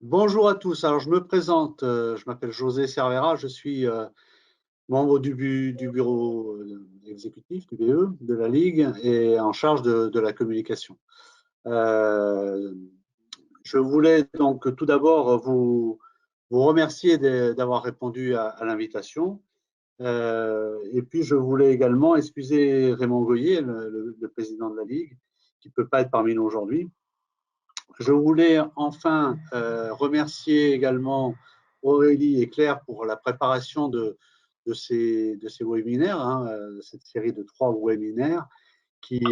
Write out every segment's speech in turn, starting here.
Bonjour à tous. Alors, je me présente. Je m'appelle José Cervera. Je suis membre du bureau exécutif du BE de la Ligue et en charge de la communication. Euh, je voulais donc tout d'abord vous remercier d'avoir répondu à l'invitation. Et puis, je voulais également excuser Raymond Goyer, le président de la Ligue, qui ne peut pas être parmi nous aujourd'hui. Je voulais enfin remercier également Aurélie et Claire pour la préparation de ces webinaires, cette série de 3 webinaires qui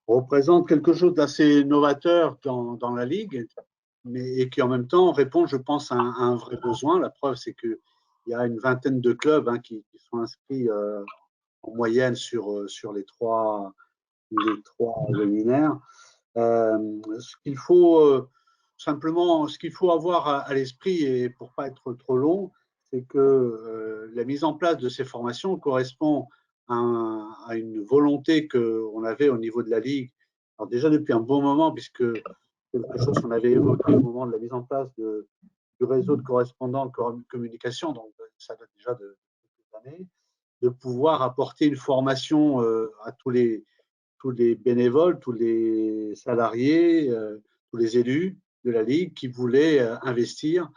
représentent quelque chose d'assez novateur dans la Ligue, et qui en même temps répond, je pense, à un vrai besoin. La preuve, c'est qu'il y a une vingtaine de clubs qui sont inscrits en moyenne sur les trois webinaires. Ce qu'il faut simplement, ce qu'il faut avoir à l'esprit, et pour pas être trop long, c'est que la mise en place de ces formations correspond à une volonté qu'on avait au niveau de la Ligue. Alors déjà depuis un bon moment, puisque quelque chose qu'on avait évoqué au moment de la mise en place du réseau de correspondants de communication, donc ça date déjà de quelques années, de pouvoir apporter une formation à tous les bénévoles, tous les salariés, tous les élus de la Ligue qui voulaient investir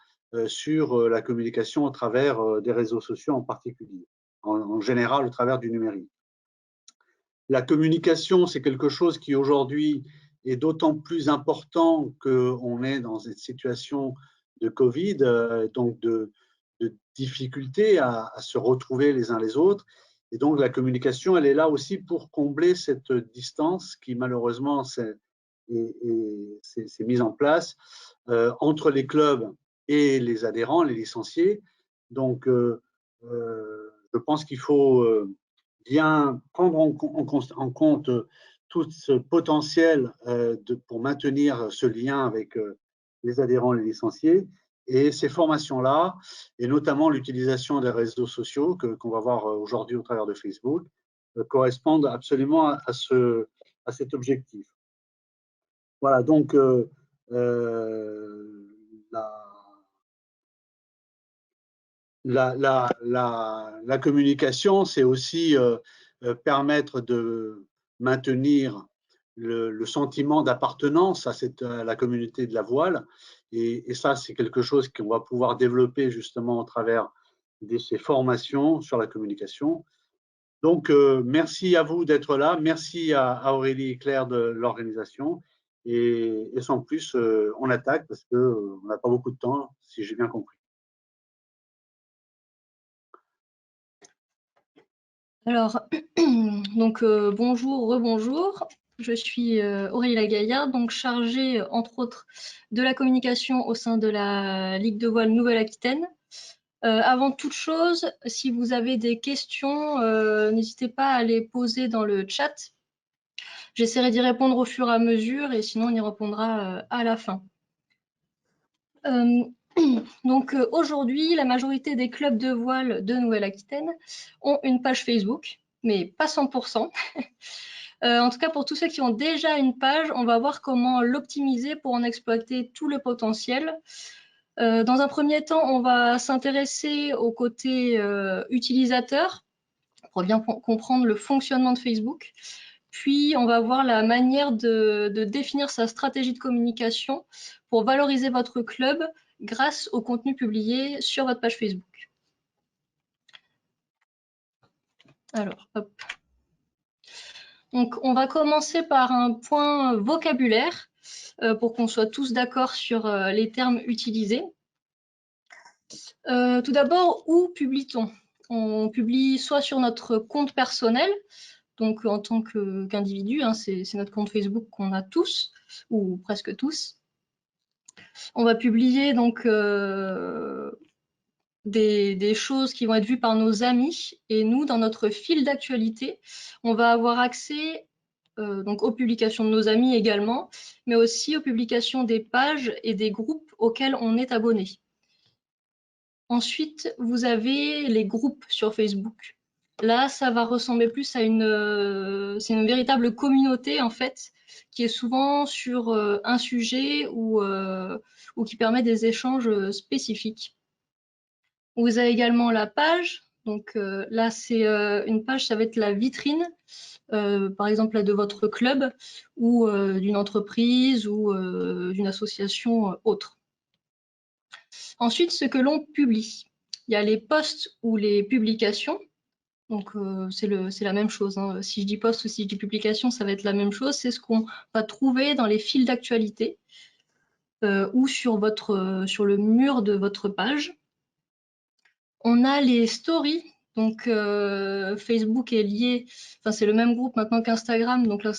sur la communication au travers des réseaux sociaux en particulier, en général au travers du numérique. La communication, c'est quelque chose qui aujourd'hui est d'autant plus important qu'on est dans cette situation de Covid, donc de difficulté à se retrouver les uns les autres. Et donc, la communication, elle est là aussi pour combler cette distance qui, malheureusement, s'est mise en place entre les clubs et les adhérents, les licenciés. Donc, je pense qu'il faut bien prendre en compte tout ce potentiel pour maintenir ce lien avec les adhérents et les licenciés. Et ces formations-là, et notamment l'utilisation des réseaux sociaux qu'on va voir aujourd'hui au travers de Facebook, correspondent absolument à cet objectif. Voilà, donc la communication, c'est aussi permettre de maintenir le sentiment d'appartenance à la communauté de la voile. Et ça, c'est quelque chose qu'on va pouvoir développer justement au travers de ces formations sur la communication. Donc, merci à vous d'être là. Merci à Aurélie et Claire de l'organisation. Et sans plus, on attaque parce qu'on n'a pas beaucoup de temps, si j'ai bien compris. Alors, donc bonjour, rebonjour. Je suis Aurélie Lagaillarde, donc chargée entre autres de la communication au sein de la Ligue de voile Nouvelle-Aquitaine. Avant toute chose, si vous avez des questions, n'hésitez pas à les poser dans le chat. J'essaierai d'y répondre au fur et à mesure et sinon on y répondra à la fin. Donc aujourd'hui, la majorité des clubs de voile de Nouvelle-Aquitaine ont une page Facebook, mais pas 100%. En tout cas, pour tous ceux qui ont déjà une page, on va voir comment l'optimiser pour en exploiter tout le potentiel. Dans un premier temps, on va s'intéresser au côté utilisateur pour bien comprendre le fonctionnement de Facebook. Puis, on va voir la manière de définir sa stratégie de communication pour valoriser votre club grâce au contenu publié sur votre page Facebook. Alors, hop. Donc, on va commencer par un point vocabulaire pour qu'on soit tous d'accord sur les termes utilisés. Tout d'abord, où publie-t-on? On publie soit sur notre compte personnel, donc en tant qu'individu, c'est notre compte Facebook qu'on a tous, ou presque tous. On va publier donc des choses qui vont être vues par nos amis, et nous, dans notre fil d'actualité, on va avoir accès donc aux publications de nos amis également, mais aussi aux publications des pages et des groupes auxquels on est abonné. Ensuite, vous avez les groupes sur Facebook. Là, ça va ressembler plus à c'est une véritable communauté en fait, qui est souvent sur un sujet ou qui permet des échanges spécifiques. Vous avez également la page. Donc là, c'est une page, ça va être la vitrine, par exemple là, de votre club ou d'une entreprise ou d'une association autre. Ensuite, ce que l'on publie. Il y a les posts ou les publications. Donc c'est la même chose, hein. Si je dis post ou si je dis publication, ça va être la même chose. C'est ce qu'on va trouver dans les fils d'actualité ou sur le mur de votre page. On a les stories. Donc Facebook est lié, enfin c'est le même groupe maintenant qu'Instagram. Donc là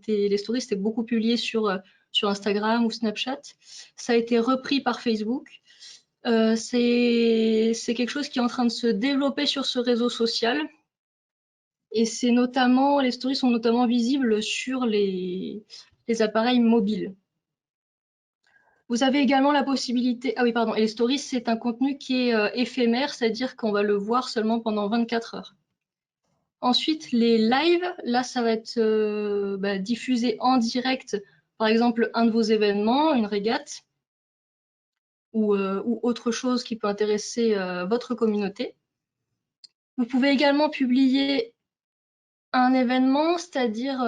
les stories c'était beaucoup publié sur Instagram ou Snapchat. Ça a été repris par Facebook. C'est quelque chose qui est en train de se développer sur ce réseau social. Et les stories sont notamment visibles sur les appareils mobiles. Vous avez également la possibilité, ah oui, pardon, et les stories, c'est un contenu qui est éphémère, c'est-à-dire qu'on va le voir seulement pendant 24 heures. Ensuite, les lives, là, ça va être diffusé en direct, par exemple, un de vos événements, une régate, ou autre chose qui peut intéresser votre communauté. Vous pouvez également publier un événement, c'est-à-dire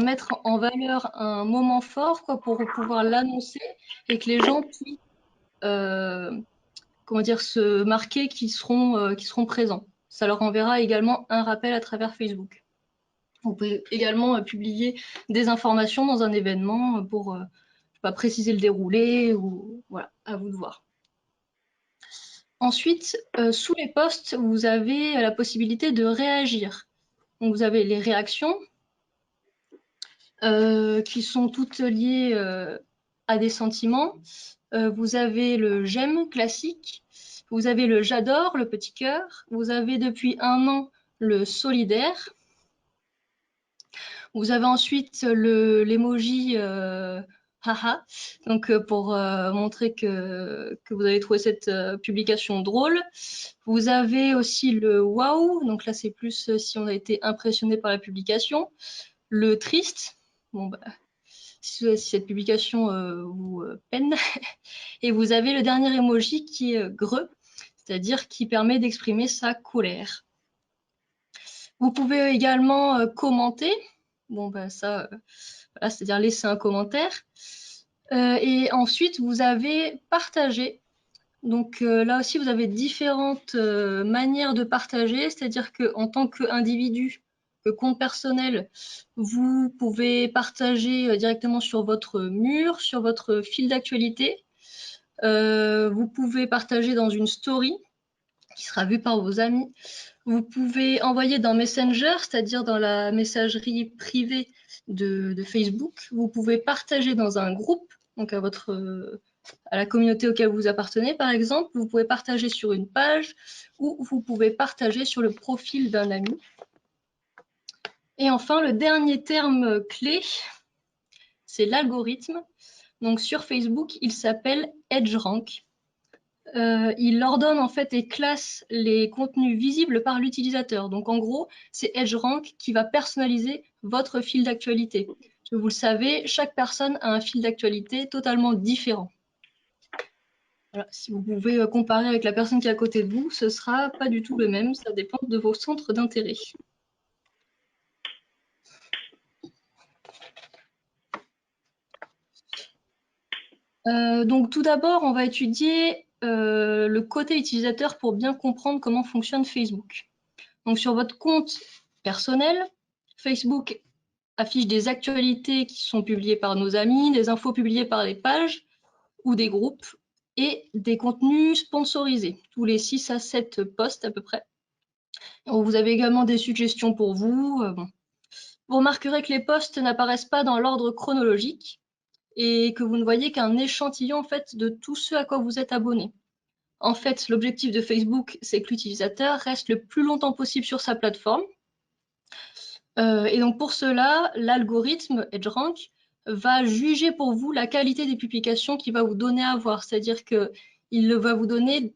mettre en valeur un moment fort quoi, pour pouvoir l'annoncer et que les gens puissent se marquer qu'ils seront présents. Ça leur enverra également un rappel à travers Facebook. Vous pouvez également publier des informations dans un événement pour préciser le déroulé ou voilà, à vous de voir. Ensuite, sous les posts, vous avez la possibilité de réagir. Donc, vous avez les réactions qui sont toutes liées à des sentiments. Vous avez le j'aime classique, vous avez le j'adore, le petit cœur, vous avez depuis 1 an le solidaire, vous avez ensuite l'emoji haha, donc pour montrer que vous avez trouvé cette publication drôle. Vous avez aussi le waouh, donc là c'est plus si on a été impressionné par la publication. Le triste, bon bah si cette publication vous peine. Et vous avez le dernier emoji qui est greu, c'est-à-dire qui permet d'exprimer sa colère. Vous pouvez également commenter. Bon, ben ça, voilà, c'est-à-dire laisser un commentaire. Et ensuite, vous avez partager. Donc là aussi, vous avez différentes manières de partager, c'est-à-dire qu'en tant qu'individu, que compte personnel, vous pouvez partager directement sur votre mur, sur votre fil d'actualité. Vous pouvez partager dans une story qui sera vue par vos amis. Vous pouvez envoyer dans Messenger, c'est-à-dire dans la messagerie privée de Facebook. Vous pouvez partager dans un groupe, donc à la communauté auquel vous appartenez, par exemple. Vous pouvez partager sur une page ou vous pouvez partager sur le profil d'un ami. Et enfin, le dernier terme clé, c'est l'algorithme. Donc sur Facebook, il s'appelle EdgeRank. Il ordonne en fait et classe les contenus visibles par l'utilisateur. Donc en gros, c'est EdgeRank qui va personnaliser votre fil d'actualité. Vous le savez, chaque personne a un fil d'actualité totalement différent. Voilà, si vous pouvez comparer avec la personne qui est à côté de vous, ce ne sera pas du tout le même, ça dépend de vos centres d'intérêt. Donc tout d'abord, on va étudier le côté utilisateur pour bien comprendre comment fonctionne Facebook. Donc sur votre compte personnel, Facebook affiche des actualités qui sont publiées par nos amis, des infos publiées par les pages ou des groupes et des contenus sponsorisés, tous les 6 à 7 posts à peu près. Donc, vous avez également des suggestions pour vous. Vous remarquerez que les posts n'apparaissent pas dans l'ordre chronologique et que vous ne voyez qu'un échantillon en fait, de tout ce à quoi vous êtes abonné. En fait, l'objectif de Facebook, c'est que l'utilisateur reste le plus longtemps possible sur sa plateforme. Et donc pour cela, l'algorithme EdgeRank va juger pour vous la qualité des publications qu'il va vous donner à voir. C'est-à-dire qu'il va vous donner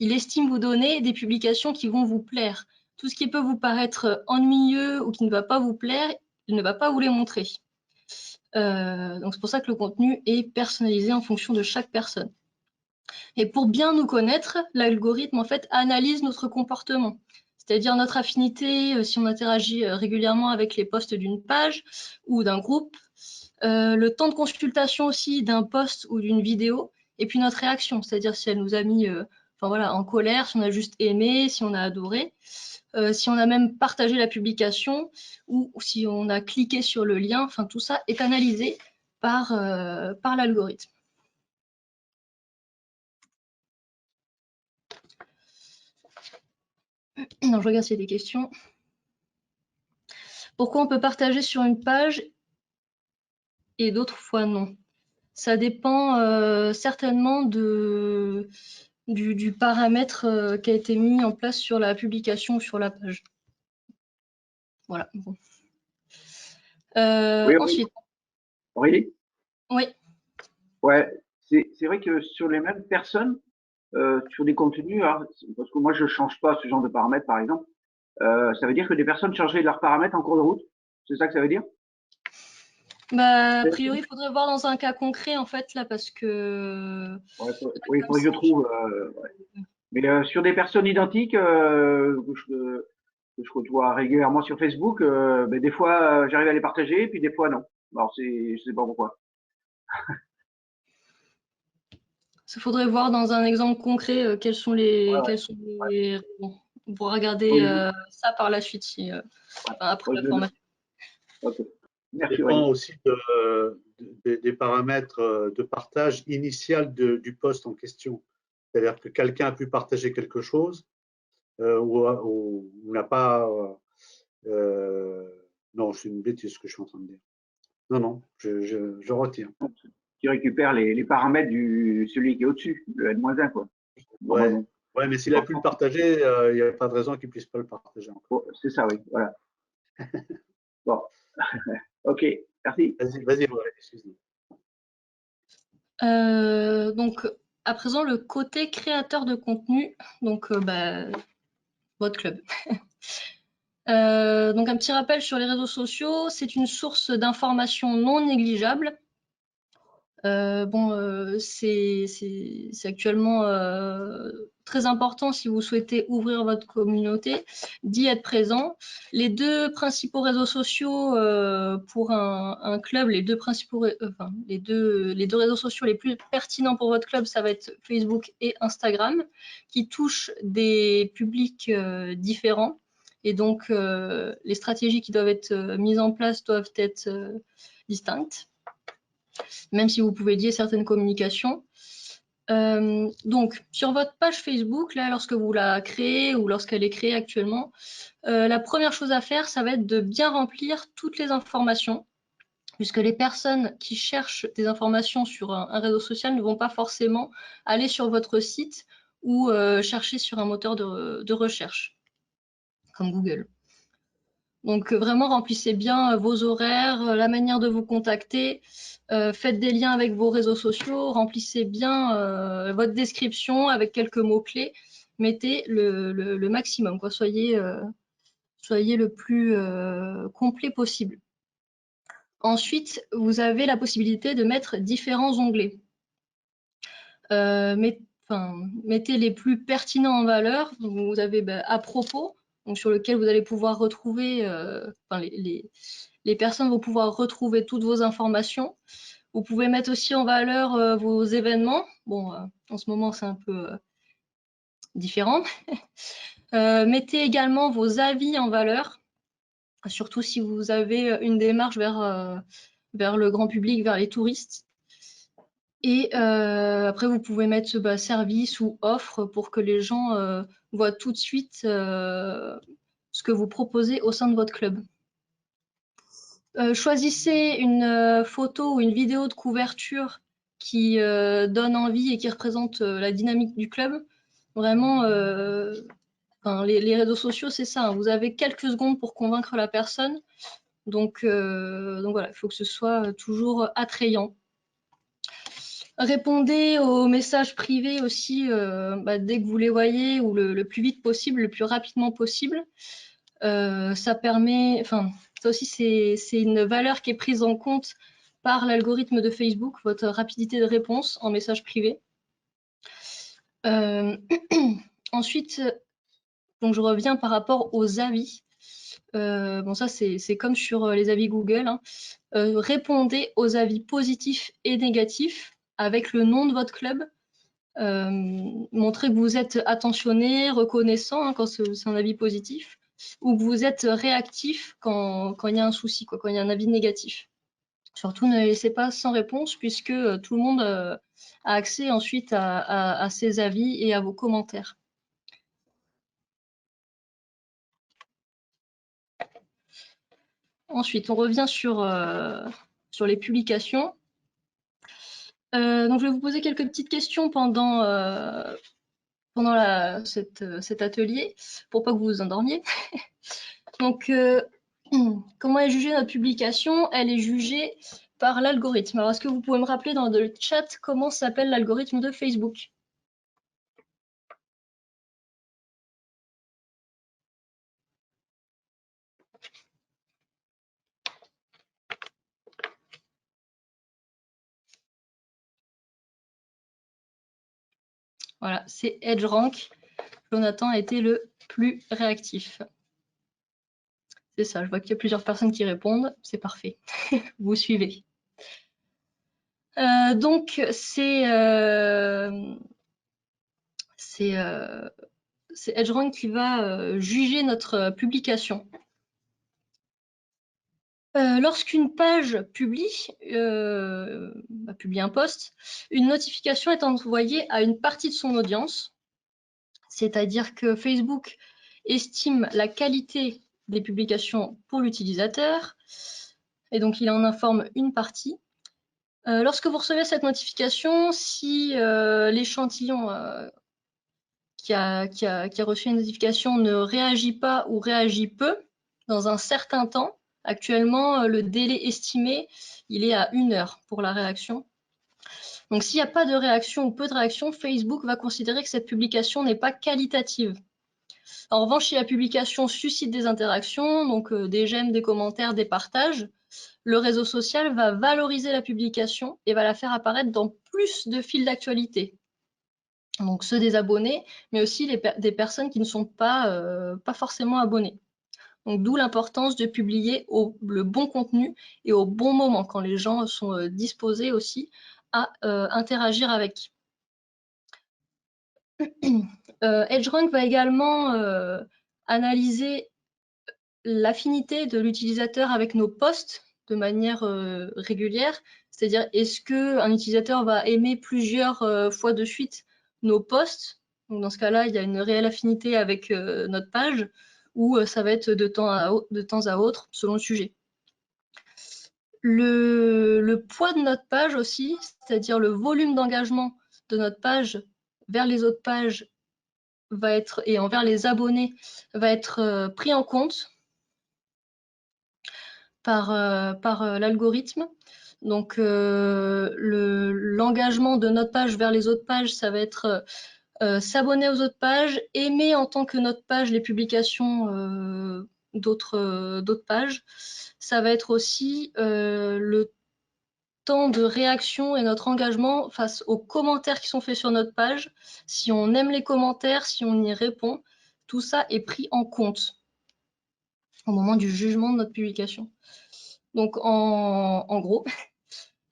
il estime vous donner des publications qui vont vous plaire. Tout ce qui peut vous paraître ennuyeux ou qui ne va pas vous plaire, il ne va pas vous les montrer. Donc c'est pour ça que le contenu est personnalisé en fonction de chaque personne. Et pour bien nous connaître, l'algorithme en fait analyse notre comportement, c'est-à-dire notre affinité, si on interagit régulièrement avec les posts d'une page ou d'un groupe, le temps de consultation aussi d'un post ou d'une vidéo, et puis notre réaction, c'est-à-dire si elle nous a mis en colère, si on a juste aimé, si on a adoré, si on a même partagé la publication ou si on a cliqué sur le lien, enfin tout ça est analysé par l'algorithme. Non, je regarde s'il y a des questions. Pourquoi on peut partager sur une page et d'autres fois non? Ça dépend certainement du paramètre qui a été mis en place sur la publication ou sur la page. Voilà. Bon. Oui, ensuite. Oui. Oui. Ouais, c'est vrai que sur les mêmes personnes, sur des contenus, alors, parce que moi je change pas ce genre de paramètres par exemple, ça veut dire que des personnes changeraient leurs paramètres en cours de route? C'est ça que ça veut dire? Bah, a priori, il faudrait voir dans un cas concret en fait là parce que. Ouais, oui, il faudrait que je trouve. Ouais. Mais sur des personnes identiques que je côtoie régulièrement sur Facebook, ben, des fois j'arrive à les partager, puis des fois non. Alors je sais pas pourquoi. Il faudrait voir dans un exemple concret quels sont les. Bon, on pourra regarder ça par la suite après la formation. Okay. Ça dépend aussi des paramètres de partage initial du poste en question. C'est-à-dire que quelqu'un a pu partager quelque chose ou n'a pas. Non, c'est une bêtise ce que je suis en train de dire. Non, je retire. Tu récupères les paramètres celui qui est au-dessus, le N-1, quoi. Ouais, mais s'il a pu le partager, il n'y a pas de raison qu'il ne puisse pas le partager encore. C'est ça, oui, voilà. Bon, ok, merci. Vas-y, excuse-moi. Donc, à présent, le côté créateur de contenu, donc votre club. Donc, un petit rappel sur les réseaux sociaux, c'est une source d'information non négligeable. C'est actuellement très important si vous souhaitez ouvrir votre communauté, d'y être présent. Les deux principaux réseaux sociaux pour un club, les deux réseaux sociaux les plus pertinents pour votre club, ça va être Facebook et Instagram, qui touchent des publics différents. Et donc, les stratégies qui doivent être mises en place doivent être distinctes, même si vous pouvez lier certaines communications. Donc, sur votre page Facebook, là, lorsque vous la créez ou lorsqu'elle est créée actuellement, la première chose à faire, ça va être de bien remplir toutes les informations, puisque les personnes qui cherchent des informations sur un réseau social ne vont pas forcément aller sur votre site ou chercher sur un moteur de recherche, comme Google. Donc, vraiment, remplissez bien vos horaires, la manière de vous contacter, faites des liens avec vos réseaux sociaux, remplissez bien votre description avec quelques mots-clés, mettez le maximum, quoi. Soyez le plus complet possible. Ensuite, vous avez la possibilité de mettre différents onglets. Mettez les plus pertinents en valeur. Donc, vous avez à propos, donc sur lequel vous allez pouvoir retrouver, les personnes vont pouvoir retrouver toutes vos informations. Vous pouvez mettre aussi en valeur vos événements. Bon, en ce moment, c'est un peu différent. Mettez également vos avis en valeur, surtout si vous avez une démarche vers le grand public, vers les touristes. Et après, vous pouvez mettre service ou offre pour que les gens voient tout de suite ce que vous proposez au sein de votre club. Choisissez une photo ou une vidéo de couverture qui donne envie et qui représente la dynamique du club. Vraiment, les réseaux sociaux, c'est ça. Vous avez quelques secondes pour convaincre la personne. Donc voilà, il faut que ce soit toujours attrayant. Répondez aux messages privés aussi dès que vous les voyez ou le plus vite possible, le plus rapidement possible. Ça permet, enfin, ça aussi c'est une valeur qui est prise en compte par l'algorithme de Facebook, votre rapidité de réponse en message privé. Ensuite, donc je reviens par rapport aux avis. Bon, ça c'est comme sur les avis Google, hein. Répondez aux avis positifs et négatifs avec le nom de votre club. Montrez que vous êtes attentionné, reconnaissant quand c'est un avis positif, ou que vous êtes réactif quand il y a un souci, quand il y a un avis négatif. Surtout, ne laissez pas sans réponse puisque tout le monde a accès ensuite à ces avis et à vos commentaires. Ensuite, on revient sur les publications. Donc, je vais vous poser quelques petites questions pendant cet atelier pour pas que vous vous endormiez. Donc, comment est jugée notre publication? Elle est jugée par l'algorithme. Alors, est-ce que vous pouvez me rappeler dans le chat comment s'appelle l'algorithme de Facebook? Voilà, c'est EdgeRank. Jonathan a été le plus réactif. C'est ça, je vois qu'il y a plusieurs personnes qui répondent. C'est parfait. Vous suivez. Donc, c'est EdgeRank qui va juger notre publication. Lorsqu'une page publie un post, une notification est envoyée à une partie de son audience, c'est-à-dire que Facebook estime la qualité des publications pour l'utilisateur, et donc il en informe une partie. Lorsque vous recevez cette notification, si l'échantillon qui a reçu une notification ne réagit pas ou réagit peu dans un certain temps, actuellement, le délai estimé, il est à 1 heure pour la réaction. Donc, s'il n'y a pas de réaction ou peu de réaction, Facebook va considérer que cette publication n'est pas qualitative. En revanche, si la publication suscite des interactions, donc des j'aime, des commentaires, des partages, le réseau social va valoriser la publication et va la faire apparaître dans plus de fils d'actualité. Donc ceux des abonnés, mais aussi des personnes qui ne sont pas forcément abonnées. Donc d'où l'importance de publier le bon contenu et au bon moment, quand les gens sont disposés aussi à interagir avec. EdgeRank va également analyser l'affinité de l'utilisateur avec nos posts de manière régulière, c'est-à-dire est-ce qu'un utilisateur va aimer plusieurs fois de suite nos posts. Donc dans ce cas-là, il y a une réelle affinité avec notre page, ou ça va être de temps à autre selon le sujet. Le poids de notre page aussi, c'est-à-dire le volume d'engagement de notre page vers les autres pages et envers les abonnés, va être pris en compte par l'algorithme. Donc l'engagement de notre page vers les autres pages, ça va être s'abonner aux autres pages, aimer en tant que notre page les publications d'autres pages. Ça va être aussi le temps de réaction et notre engagement face aux commentaires qui sont faits sur notre page. Si on aime les commentaires, si on y répond, tout ça est pris en compte au moment du jugement de notre publication. Donc en gros,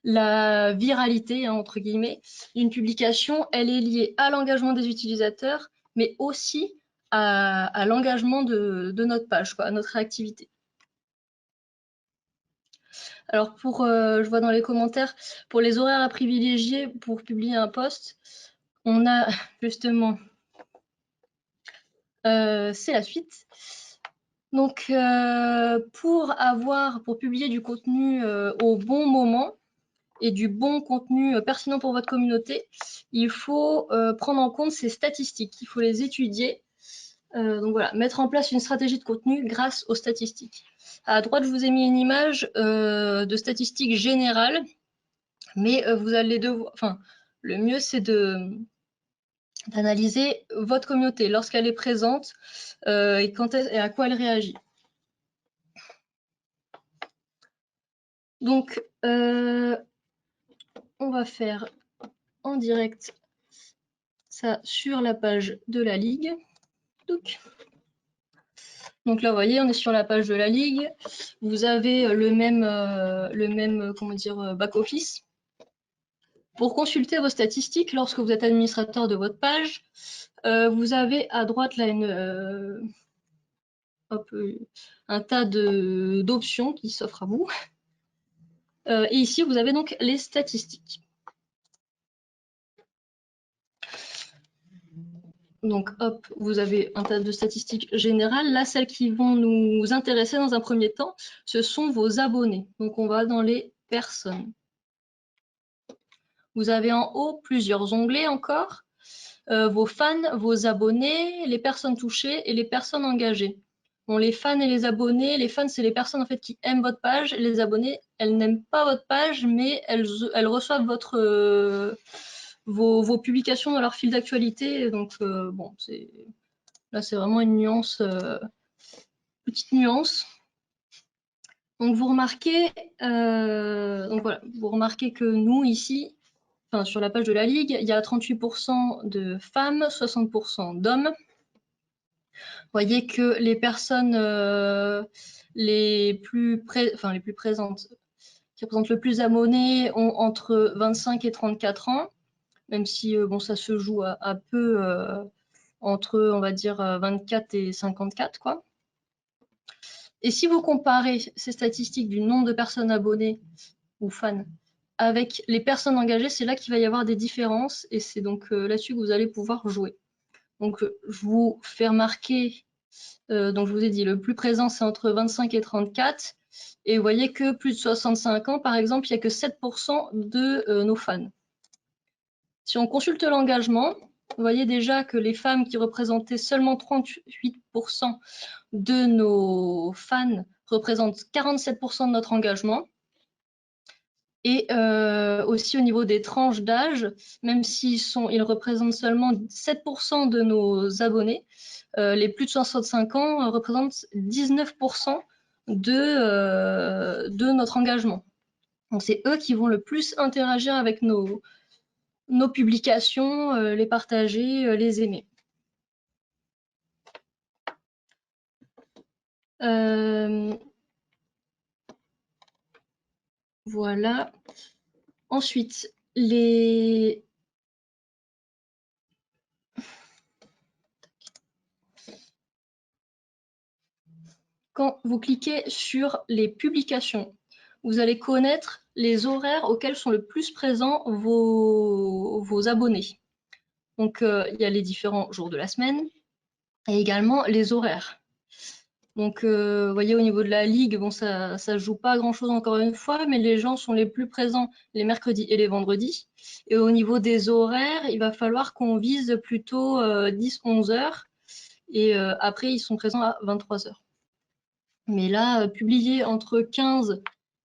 la viralité, entre guillemets, d'une publication, elle est liée à l'engagement des utilisateurs, mais aussi à l'engagement de notre page, à notre réactivité. Alors je vois dans les commentaires, pour les horaires à privilégier pour publier un post, on a justement, c'est la suite. Donc pour publier du contenu au bon moment et du bon contenu pertinent pour votre communauté, il faut prendre en compte ces statistiques, il faut les étudier. Donc voilà, mettre en place une stratégie de contenu grâce aux statistiques. À droite, je vous ai mis une image de statistiques générales, mais vous allez devoir, Le mieux, c'est d'analyser votre communauté lorsqu'elle est présente et à quoi elle réagit. Donc, on va faire en direct ça sur la page de la Ligue. Donc là, vous voyez, on est sur la page de la Ligue. Vous avez le même comment dire, back-office. Pour consulter vos statistiques, lorsque vous êtes administrateur de votre page, vous avez à droite là un tas d'options qui s'offrent à vous. Et ici, vous avez donc les statistiques. Donc, hop, vous avez un tas de statistiques générales. Là, celles qui vont nous intéresser dans un premier temps, ce sont vos abonnés. Donc, on va dans les personnes. Vous avez en haut plusieurs onglets encore. Vos fans, vos abonnés, les personnes touchées et les personnes engagées. Bon, les fans et les abonnés, les fans, c'est les personnes en fait qui aiment votre page. Les abonnés, elles n'aiment pas votre page, mais elles reçoivent vos publications dans leur fil d'actualité. Donc, bon, là, c'est vraiment une nuance, petite nuance. Donc, vous remarquez, vous remarquez que nous, ici, enfin, sur la page de la Ligue, il y a 38% de femmes, 60% d'hommes. Vous voyez que les personnes les plus présentes, qui représentent le plus d'abonnés, ont entre 25 et 34 ans, même si bon, ça se joue à peu entre, on va dire, 24 et 54, quoi. Et si vous comparez ces statistiques du nombre de personnes abonnées ou fans avec les personnes engagées, c'est là qu'il va y avoir des différences et c'est donc là-dessus que vous allez pouvoir jouer. Donc, je vous fais remarquer, donc je vous ai dit, le plus présent, c'est entre 25 et 34. Et vous voyez que plus de 65 ans, par exemple, il n'y a que 7% de nos fans. Si on consulte l'engagement, vous voyez déjà que les femmes qui représentaient seulement 38% de nos fans représentent 47% de notre engagement. Et aussi au niveau des tranches d'âge, même s'ils représentent seulement 7% de nos abonnés, les plus de 65 ans représentent 19% de notre engagement. Donc c'est eux qui vont le plus interagir avec nos publications, les partager, les aimer. Voilà. Ensuite, quand vous cliquez sur les publications, vous allez connaître les horaires auxquels sont le plus présents vos abonnés. Donc, il y a les différents jours de la semaine et également les horaires. Donc, vous voyez, au niveau de la Ligue, bon, ça ne joue pas grand-chose encore une fois, mais les gens sont les plus présents les mercredis et les vendredis. Et au niveau des horaires, il va falloir qu'on vise plutôt 10-11 heures. Et après, ils sont présents à 23 heures. Mais là, publier entre 15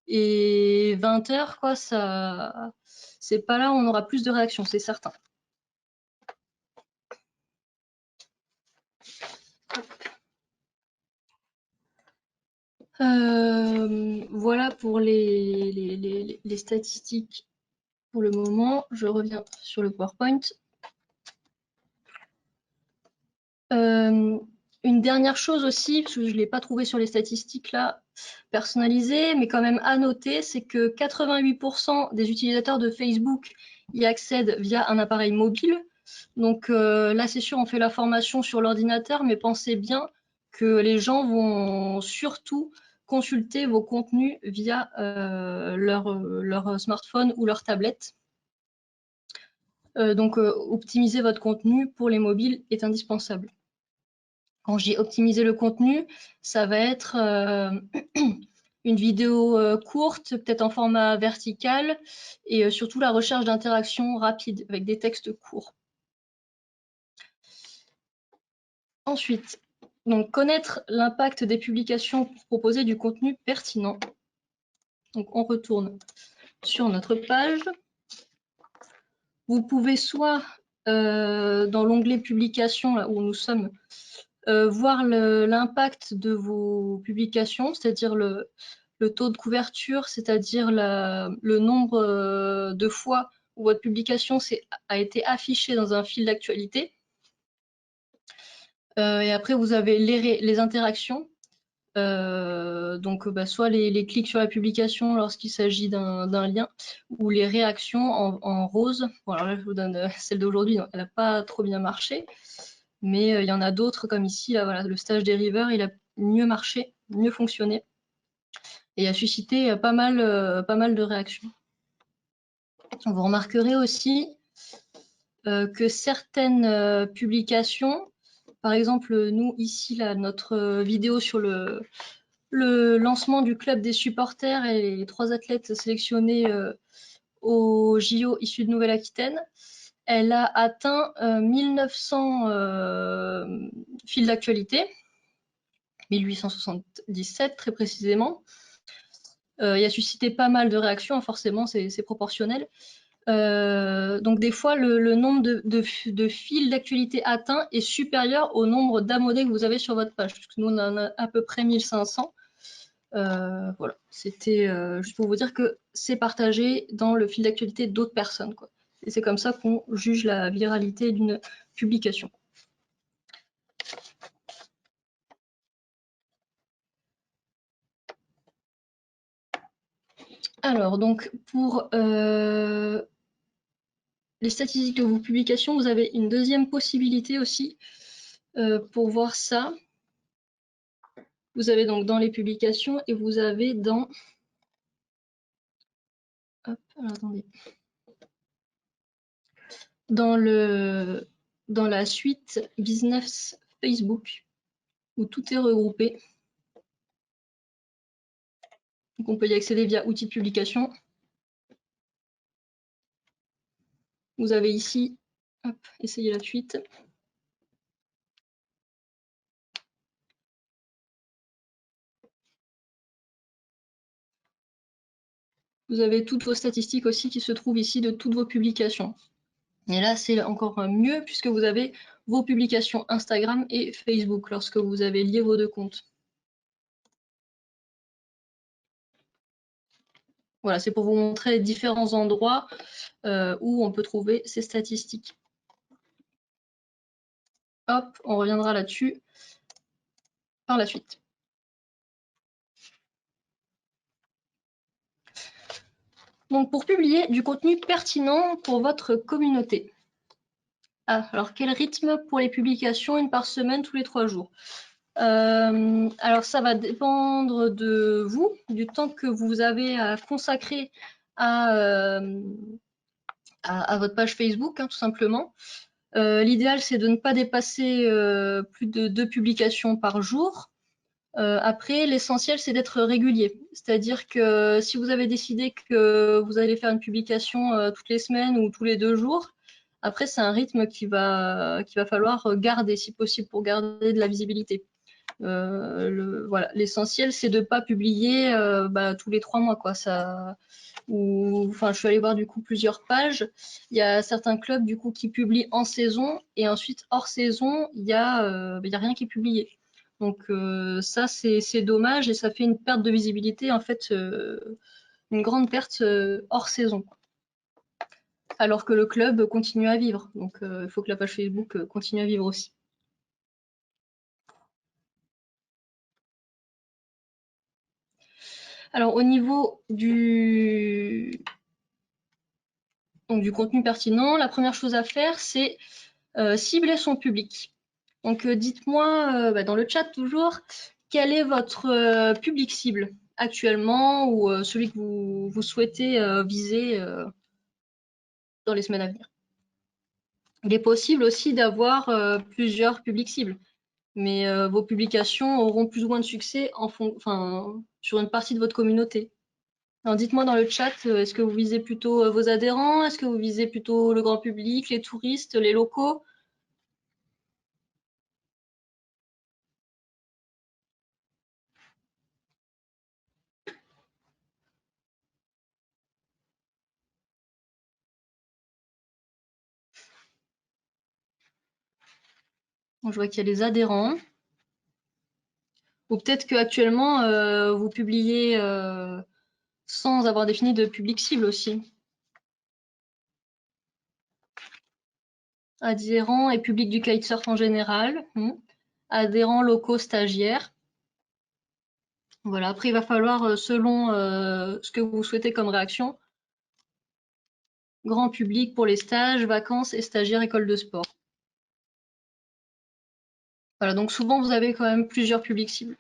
et 20 heures, quoi, ça, c'est pas là où on aura plus de réactions, c'est certain. Voilà pour les statistiques pour le moment. Je reviens sur le PowerPoint. Une dernière chose aussi, parce que je ne l'ai pas trouvé sur les statistiques là, personnalisées, mais quand même à noter, c'est que 88% des utilisateurs de Facebook y accèdent via un appareil mobile. Donc là, c'est sûr, on fait la formation sur l'ordinateur, mais pensez bien que les gens vont surtout consulter vos contenus via leur smartphone ou leur tablette. Donc, optimiser votre contenu pour les mobiles est indispensable. Quand je dis optimiser le contenu, ça va être une vidéo courte, peut-être en format vertical, et surtout la recherche d'interaction rapide avec des textes courts. Ensuite, donc, connaître l'impact des publications pour proposer du contenu pertinent. Donc, on retourne sur notre page. vous pouvez soit dans l'onglet publications, là où nous sommes, voir l'impact de vos publications, c'est-à-dire le taux de couverture, c'est-à-dire le nombre de fois où votre publication a été affichée dans un fil d'actualité. Et après, vous avez les interactions. Donc, soit les clics sur la publication lorsqu'il s'agit d'un lien, ou les réactions en rose. Bon, alors là, je vous donne celle d'aujourd'hui, elle n'a pas trop bien marché, mais il y en a d'autres comme ici, là, voilà, le stage des rivers, il a mieux marché, mieux fonctionné, et a suscité pas mal de réactions. Vous remarquerez aussi que certaines publications, par exemple, nous, ici, là, notre vidéo sur le lancement du club des supporters et les 3 athlètes sélectionnés au JO issus de Nouvelle-Aquitaine, elle a atteint 1900 fils d'actualité, 1877 très précisément. Il a suscité pas mal de réactions, forcément, c'est proportionnel. Donc des fois, le nombre de fils d'actualité atteints est supérieur au nombre d'abonnés que vous avez sur votre page. Parce que nous, on en a à peu près 1500. Voilà, c'était juste pour vous dire que c'est partagé dans le fil d'actualité d'autres personnes, quoi. Et c'est comme ça qu'on juge la viralité d'une publication. Alors, donc, pour les statistiques de vos publications, vous avez une deuxième possibilité aussi pour voir ça. Vous avez donc dans les publications et vous avez dans... Hop, alors, attendez. Dans la suite Business Facebook, où tout est regroupé. Donc on peut y accéder via outils de publication. Vous avez ici, hop, essayez la suite. Vous avez toutes vos statistiques aussi qui se trouvent ici de toutes vos publications. Et là, c'est encore mieux puisque vous avez vos publications Instagram et Facebook lorsque vous avez lié vos 2 comptes. Voilà, c'est pour vous montrer différents endroits où on peut trouver ces statistiques. Hop, on reviendra là-dessus par la suite. Donc, pour publier du contenu pertinent pour votre communauté. Ah, alors, quel rythme pour les publications? 1 par semaine, tous les 3 jours. Alors, ça va dépendre de vous, du temps que vous avez à consacrer à votre page Facebook, hein, tout simplement. L'idéal, c'est de ne pas dépasser plus de 2 publications par jour. Après, l'essentiel, c'est d'être régulier. C'est-à-dire que si vous avez décidé que vous allez faire une publication toutes les semaines ou tous les 2 jours, après, c'est un rythme qu'il va falloir garder, si possible, pour garder de la visibilité. Voilà, l'essentiel, c'est de ne pas publier tous les 3 mois, quoi. Enfin, je suis allée voir du coup plusieurs pages. Il y a certains clubs du coup qui publient en saison et ensuite hors saison, il y a rien qui est publié. Donc ça, c'est dommage et ça fait une perte de visibilité, en fait, une grande perte hors saison. Alors que le club continue à vivre. Donc il faut que la page Facebook continue à vivre aussi. Alors au niveau du contenu pertinent, la première chose à faire, c'est cibler son public. Donc dites-moi dans le chat toujours, quel est votre public cible actuellement ou celui que vous souhaitez viser dans les semaines à venir. Il est possible aussi d'avoir plusieurs publics cibles, mais vos publications auront plus ou moins de succès sur une partie de votre communauté. Alors dites-moi dans le chat, est-ce que vous visez plutôt vos adhérents? Est-ce que vous visez plutôt le grand public, les touristes, les locaux? Donc, je vois qu'il y a les adhérents. Ou peut-être qu'actuellement, vous publiez sans avoir défini de public cible aussi. Adhérents et public du kitesurf en général. Adhérents locaux stagiaires. Voilà, après il va falloir, selon ce que vous souhaitez comme réaction, grand public pour les stages, vacances et stagiaires école de sport. Voilà, donc souvent vous avez quand même plusieurs publics cibles.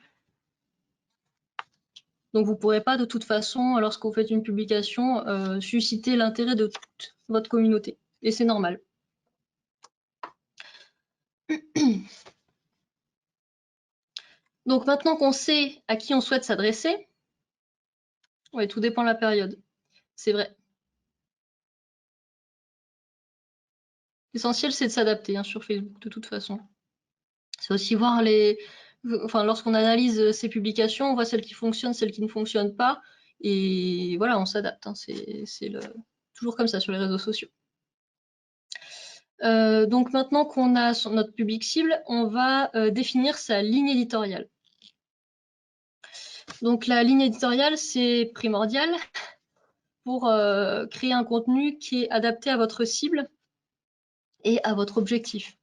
Donc vous ne pourrez pas de toute façon, lorsque vous faites une publication, susciter l'intérêt de toute votre communauté. Et c'est normal. Donc maintenant qu'on sait à qui on souhaite s'adresser, ouais, tout dépend de la période. C'est vrai. L'essentiel, c'est de s'adapter sur Facebook de toute façon. C'est aussi voir lorsqu'on analyse ces publications, on voit celles qui fonctionnent, celles qui ne fonctionnent pas. Et voilà, on s'adapte. C'est toujours comme ça sur les réseaux sociaux. Donc maintenant qu'on a notre public cible, on va définir sa ligne éditoriale. Donc la ligne éditoriale, c'est primordial pour créer un contenu qui est adapté à votre cible et à votre objectif.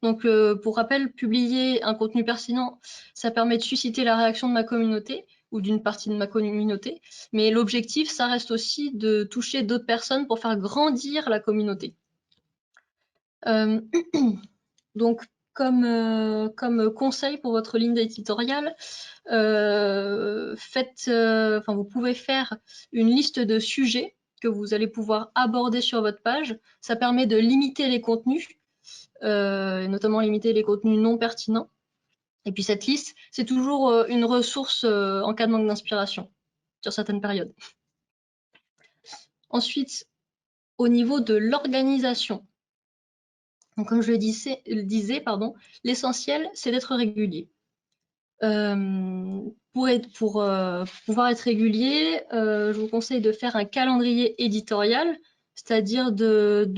Donc, pour rappel, publier un contenu pertinent, ça permet de susciter la réaction de ma communauté ou d'une partie de ma communauté. Mais l'objectif, ça reste aussi de toucher d'autres personnes pour faire grandir la communauté. Donc, comme conseil pour votre ligne éditoriale, vous pouvez faire une liste de sujets que vous allez pouvoir aborder sur votre page. Ça permet de limiter les contenus. Notamment limiter les contenus non pertinents. Et puis cette liste, c'est toujours une ressource en cas de manque d'inspiration sur certaines périodes. Ensuite, au niveau de l'organisation, comme je le disais, l'essentiel, c'est d'être régulier. Pour pouvoir être régulier, je vous conseille de faire un calendrier éditorial, c'est-à-dire de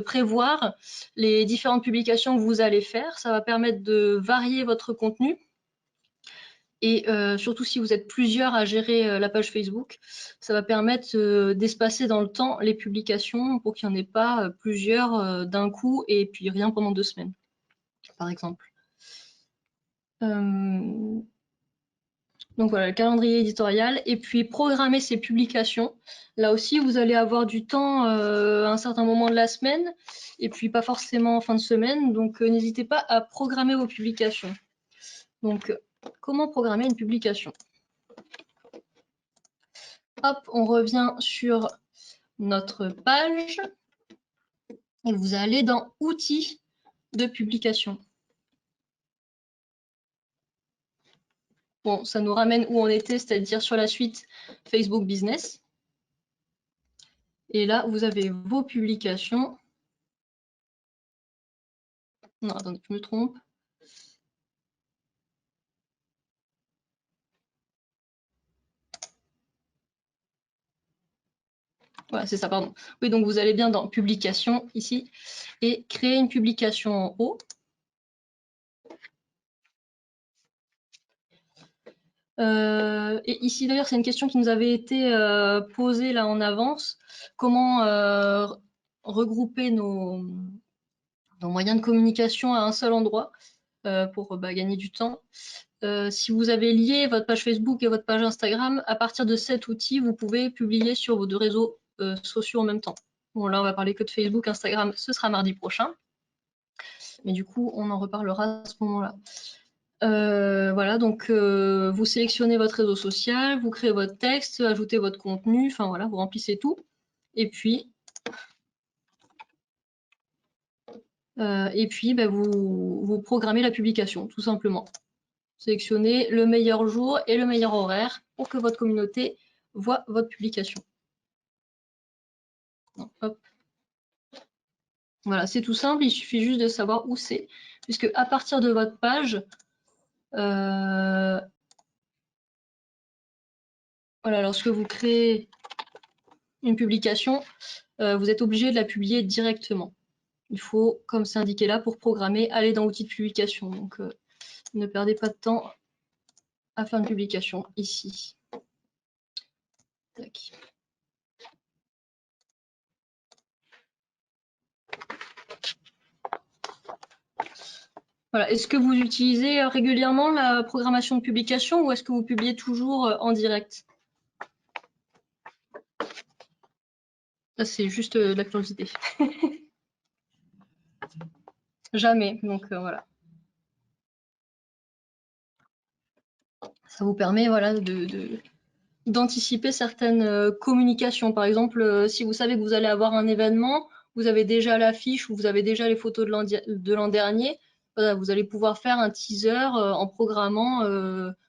prévoir les différentes publications que vous allez faire. Ça va permettre de varier votre contenu. Et surtout si vous êtes plusieurs à gérer la page Facebook, ça va permettre d'espacer dans le temps les publications pour qu'il n'y en ait pas plusieurs d'un coup et puis rien pendant 2 semaines, par exemple. Donc voilà, le calendrier éditorial. Et puis programmer ses publications. Là aussi, vous allez avoir du temps à un certain moment de la semaine et puis pas forcément en fin de semaine. Donc n'hésitez pas à programmer vos publications. Donc comment programmer une publication? Hop, on revient sur notre page et vous allez dans outils de publication. Bon, ça nous ramène où on était, c'est-à-dire sur la suite Facebook Business. Et là, vous avez vos publications. Non, attendez, je me trompe. Voilà, c'est ça, pardon. Oui, donc vous allez bien dans publication ici et créer une publication en haut. Et ici, d'ailleurs, c'est une question qui nous avait été posée là en avance. Comment regrouper nos moyens de communication à un seul endroit pour gagner du temps. Si vous avez lié votre page Facebook et votre page Instagram, à partir de cet outil, vous pouvez publier sur vos 2 réseaux sociaux en même temps. Bon, là, on va parler que de Facebook, Instagram, ce sera mardi prochain. Mais du coup, on en reparlera à ce moment-là. Voilà, donc vous sélectionnez votre réseau social, vous créez votre texte, ajoutez votre contenu, enfin voilà, vous remplissez tout. Et puis vous programmez la publication, tout simplement. Sélectionnez le meilleur jour et le meilleur horaire pour que votre communauté voit votre publication. Hop. Voilà, c'est tout simple, il suffit juste de savoir où c'est, puisque à partir de votre page, voilà, lorsque vous créez une publication, vous êtes obligé de la publier directement. Il faut, comme c'est indiqué là, pour programmer, aller dans outils de publication. Donc, ne perdez pas de temps à faire une publication ici. Tac. Voilà. Est-ce que vous utilisez régulièrement la programmation de publication ou est-ce que vous publiez toujours en direct? Ça, c'est juste de la curiosité. Jamais. Donc, voilà. Ça vous permet voilà, d'anticiper certaines communications. Par exemple, si vous savez que vous allez avoir un événement, vous avez déjà l'affiche ou vous avez déjà les photos de l'an dernier, voilà, vous allez pouvoir faire un teaser en programmant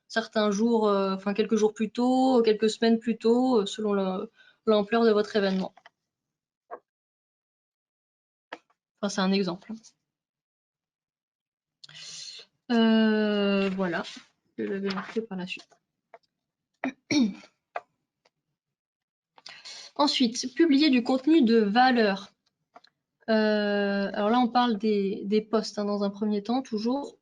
certains jours, enfin quelques jours plus tôt, quelques semaines plus tôt, selon l'ampleur de votre événement. Enfin, c'est un exemple. Voilà, je vais marquer par la suite. Ensuite, publier du contenu de valeur. Alors là, on parle des posts hein, dans un premier temps, toujours.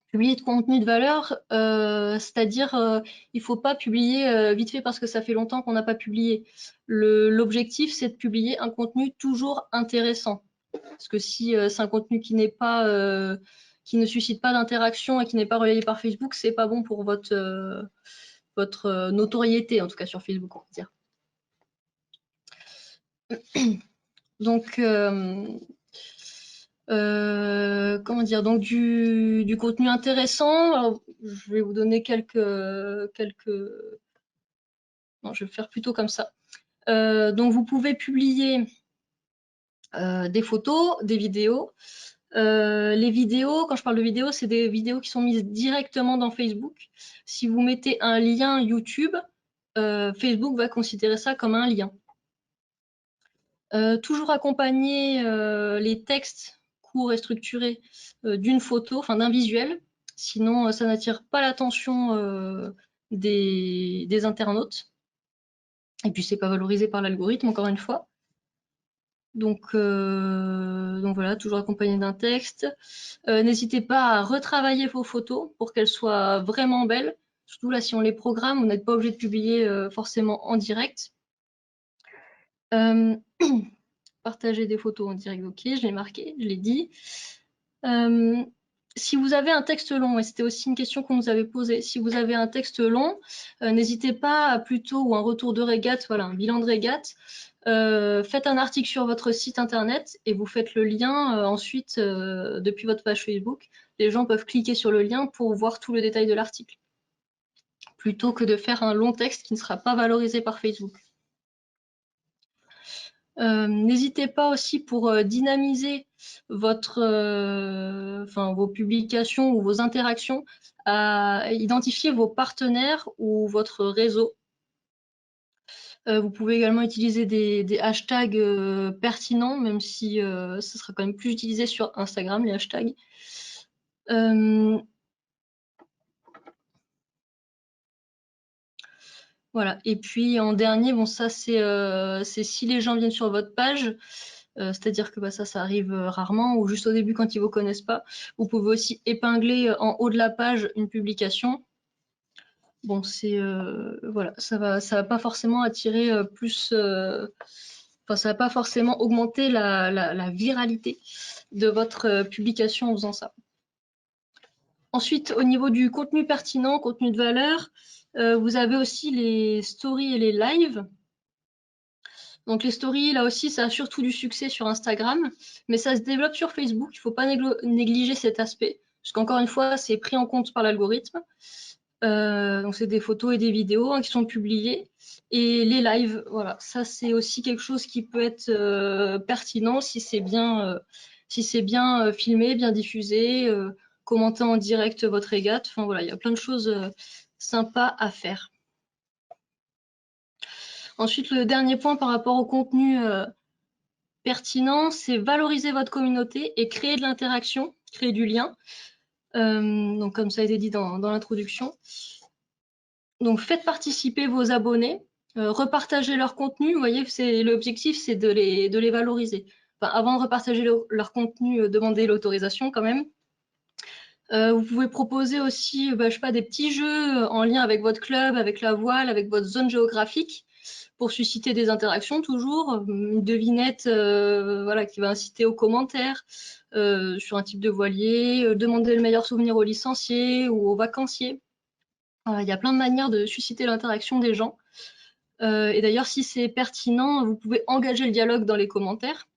Publier de contenu de valeur, c'est-à-dire il ne faut pas publier vite fait parce que ça fait longtemps qu'on n'a pas publié. L'objectif, c'est de publier un contenu toujours intéressant. Parce que si c'est un contenu qui n'est pas, qui ne suscite pas d'interaction et qui n'est pas relayé par Facebook, c'est pas bon pour votre notoriété, en tout cas sur Facebook, on va dire. Donc, comment dire, donc du contenu intéressant. Alors, je vais vous donner quelques. Non, je vais faire plutôt comme ça. Donc, vous pouvez publier des photos, des vidéos. Les vidéos, quand je parle de vidéos, c'est des vidéos qui sont mises directement dans Facebook. Si vous mettez un lien YouTube, Facebook va considérer ça comme un lien. Toujours accompagner les textes courts et structurés d'une photo, enfin d'un visuel, sinon ça n'attire pas l'attention des internautes. Et puis c'est pas valorisé par l'algorithme, encore une fois. Donc voilà, toujours accompagné d'un texte. N'hésitez pas à retravailler vos photos pour qu'elles soient vraiment belles. Surtout là, si on les programme, vous n'êtes pas obligé de publier forcément en direct. Partager des photos en direct, ok, je l'ai marqué, je l'ai dit. Si vous avez un texte long, et c'était aussi une question qu'on nous avait posée, si vous avez un texte long, n'hésitez pas à plutôt, ou un retour de régate, voilà, un bilan de régate, faites un article sur votre site internet et vous faites le lien ensuite depuis votre page Facebook. Les gens peuvent cliquer sur le lien pour voir tout le détail de l'article, plutôt que de faire un long texte qui ne sera pas valorisé par Facebook. N'hésitez pas aussi pour dynamiser votre, vos publications ou vos interactions à identifier vos partenaires ou votre réseau. Vous pouvez également utiliser des hashtags pertinents, même si ce sera quand même plus utilisé sur Instagram, les hashtags. Voilà. Et puis en dernier, bon ça c'est si les gens viennent sur votre page, c'est-à-dire que ça arrive rarement ou juste au début quand ils ne vous connaissent pas. Vous pouvez aussi épingler en haut de la page une publication. Bon, c'est voilà, ça va pas forcément attirer plus, ça va pas forcément augmenter la viralité de votre publication en faisant ça. Ensuite, au niveau du contenu pertinent, contenu de valeur, vous avez aussi les stories et les lives. Donc les stories, là aussi, ça a surtout du succès sur Instagram, mais ça se développe sur Facebook. Il ne faut pas négliger cet aspect, parce qu'encore une fois, c'est pris en compte par l'algorithme. Donc c'est des photos et des vidéos qui sont publiées. Et les lives, voilà, ça c'est aussi quelque chose qui peut être pertinent si c'est bien, filmé, bien diffusé, commenter en direct votre régate. Enfin voilà, il y a plein de choses sympas à faire. Ensuite, le dernier point par rapport au contenu pertinent, c'est valoriser votre communauté et créer de l'interaction, créer du lien. Donc comme ça a été dit dans l'introduction. Donc faites participer vos abonnés, repartager leur contenu. Vous voyez, l'objectif, c'est de les valoriser. Enfin, avant de repartager leur contenu, demandez l'autorisation quand même. Vous pouvez proposer aussi, je sais pas, des petits jeux en lien avec votre club, avec la voile, avec votre zone géographique, pour susciter des interactions toujours. Une devinette voilà, qui va inciter aux commentaires sur un type de voilier, demander le meilleur souvenir aux licenciés ou aux vacanciers. Il y a plein de manières de susciter l'interaction des gens. Et d'ailleurs, si c'est pertinent, vous pouvez engager le dialogue dans les commentaires.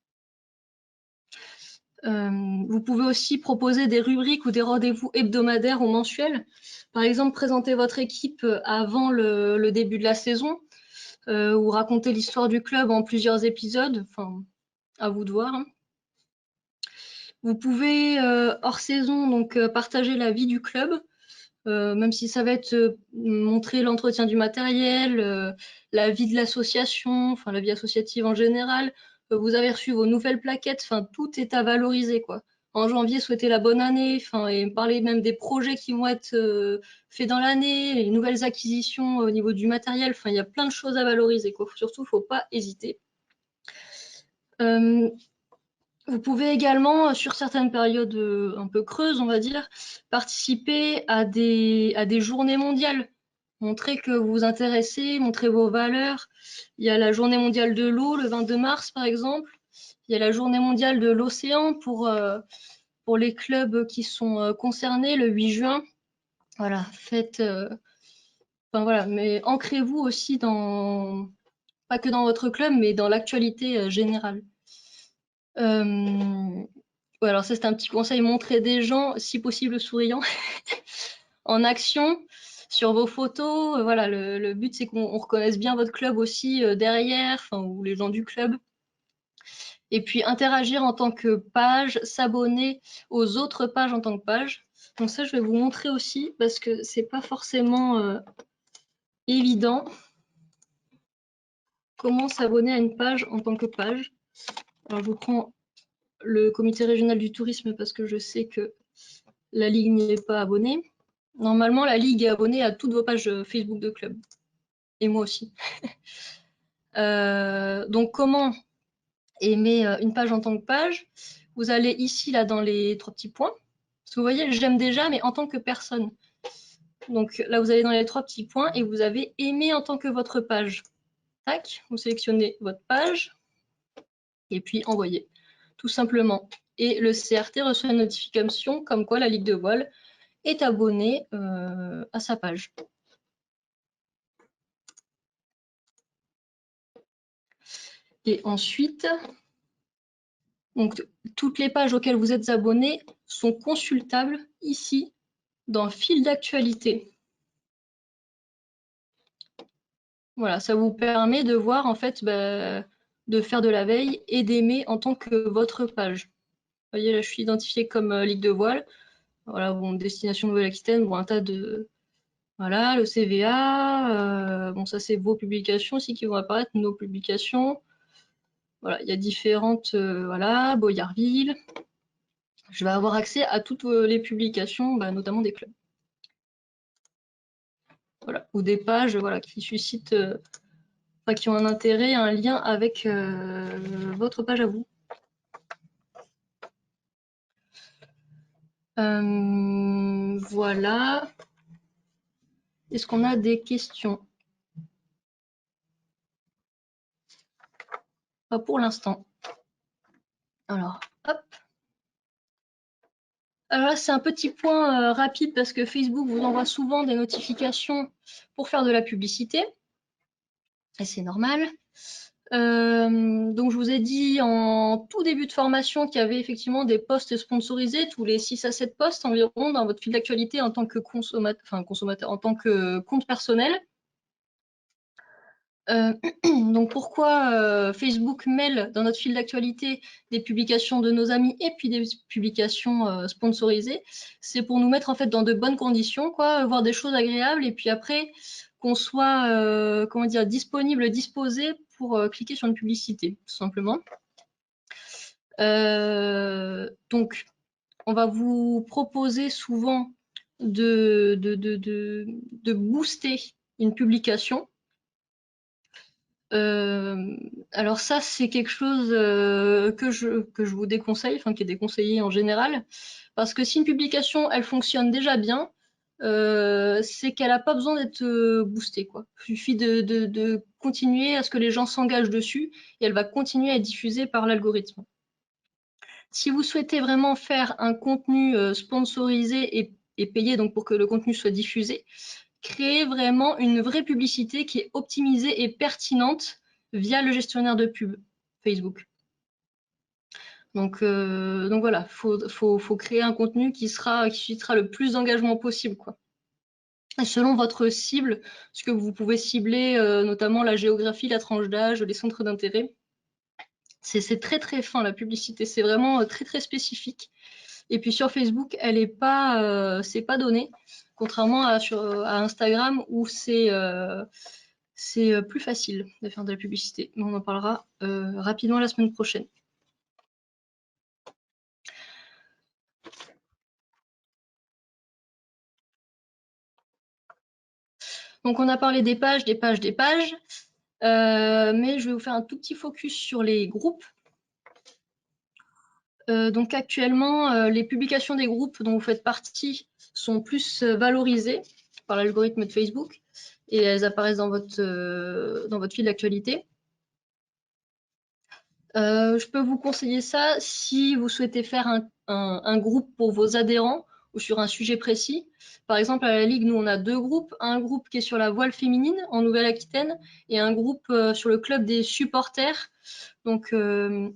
Vous pouvez aussi proposer des rubriques ou des rendez-vous hebdomadaires ou mensuels. Par exemple, présenter votre équipe avant le début de la saison ou raconter l'histoire du club en plusieurs épisodes. Enfin, à vous de voir. Hein. Vous pouvez, hors saison, donc partager la vie du club, même si ça va être montrer l'entretien du matériel, la vie de l'association, enfin la vie associative en général. Vous avez reçu vos nouvelles plaquettes, enfin tout est à valoriser quoi. En janvier, souhaiter la bonne année, enfin et parler même des projets qui vont être faits dans l'année, les nouvelles acquisitions au niveau du matériel. Enfin, il y a plein de choses à valoriser quoi. Surtout, faut pas hésiter. Vous pouvez également, sur certaines périodes un peu creuses, on va dire, participer à des journées mondiales. Montrer que vous vous intéressez, montrer vos valeurs. Il y a la journée mondiale de l'eau, le 22 mars, par exemple. Il y a la journée mondiale de l'océan pour les clubs qui sont concernés, le 8 juin. Voilà, faites... Enfin, voilà, mais ancrez-vous aussi dans... Pas que dans votre club, mais dans l'actualité générale. Ouais, alors ça, c'est un petit conseil, montrez des gens, si possible souriants, en action, sur vos photos. Voilà, le but, c'est qu'on reconnaisse bien votre club aussi derrière, ou les gens du club. Et puis, interagir en tant que page, s'abonner aux autres pages en tant que page. Donc ça, je vais vous montrer aussi, parce que c'est pas forcément évident. Comment s'abonner à une page en tant que page. Alors, je vous prends le comité régional du tourisme, parce que je sais que la Ligue n'y est pas abonnée. Normalement, la Ligue est abonnée à toutes vos pages Facebook de club. Et moi aussi. Donc, comment aimer une page en tant que page? Vous allez ici, là, dans les 3 petits points. Parce que vous voyez, j'aime déjà, mais en tant que personne. Donc là, vous allez dans les 3 petits points et vous avez aimer en tant que votre page. Tac, vous sélectionnez votre page et puis envoyer, tout simplement. Et le CRT reçoit une notification comme quoi la Ligue de voile est abonnée à sa page. Et ensuite, donc, toutes les pages auxquelles vous êtes abonné sont consultables ici dans le fil d'actualité. Voilà, ça vous permet de voir en fait, de faire de la veille et d'aimer en tant que votre page. Vous voyez, là, je suis identifiée comme Ligue de voile. Voilà, bon, destination Nouvelle-Aquitaine, bon, un tas de... Voilà, le CVA. Bon, ça, c'est vos publications aussi qui vont apparaître, nos publications. Voilà, il y a différentes... voilà, Boyarville. Je vais avoir accès à toutes les publications, notamment des clubs. Voilà, ou des pages voilà, qui suscitent, qui ont un intérêt, un lien avec votre page à vous. Voilà. Est-ce qu'on a des questions? Pas pour l'instant. Alors, hop. Alors là, c'est un petit point rapide parce que Facebook vous envoie souvent des notifications pour faire de la publicité. Et c'est normal. Donc, je vous ai dit en tout début de formation qu'il y avait effectivement des posts sponsorisés, tous les 6 à 7 posts environ dans votre fil d'actualité en tant que consommateur, en tant que compte personnel. Donc, pourquoi Facebook mêle dans notre fil d'actualité des publications de nos amis et puis des publications sponsorisées? C'est pour nous mettre en fait dans de bonnes conditions, quoi, voir des choses agréables et puis après qu'on soit, comment dire, disponible, disposé pour cliquer sur une publicité, tout simplement. Donc, on va vous proposer souvent de booster une publication. Alors ça, c'est quelque chose que je vous déconseille, enfin qui est déconseillé en général, parce que si une publication, elle fonctionne déjà bien, c'est qu'elle n'a pas besoin d'être boostée, quoi. Il suffit de continuer à ce que les gens s'engagent dessus et elle va continuer à être diffusée par l'algorithme. Si vous souhaitez vraiment faire un contenu sponsorisé et payé donc pour que le contenu soit diffusé, créez vraiment une vraie publicité qui est optimisée et pertinente via le gestionnaire de pub Facebook. Donc voilà, faut créer un contenu qui suscitera le plus d'engagement possible, quoi. Et selon votre cible, ce que vous pouvez cibler, notamment la géographie, la tranche d'âge, les centres d'intérêt. C'est très très fin la publicité, c'est vraiment très très spécifique. Et puis sur Facebook, elle est pas, c'est pas donné, contrairement à Instagram où c'est plus facile de faire de la publicité. Mais on en parlera rapidement la semaine prochaine. Donc on a parlé des pages, mais je vais vous faire un tout petit focus sur les groupes. Donc actuellement, les publications des groupes dont vous faites partie sont plus valorisées par l'algorithme de Facebook et elles apparaissent dans votre fil d'actualité. Je peux vous conseiller ça si vous souhaitez faire un groupe pour vos adhérents ou sur un sujet précis. Par exemple, à la Ligue, nous, on a 2 groupes. Un groupe qui est sur la voile féminine en Nouvelle-Aquitaine et un groupe sur le club des supporters. Donc, le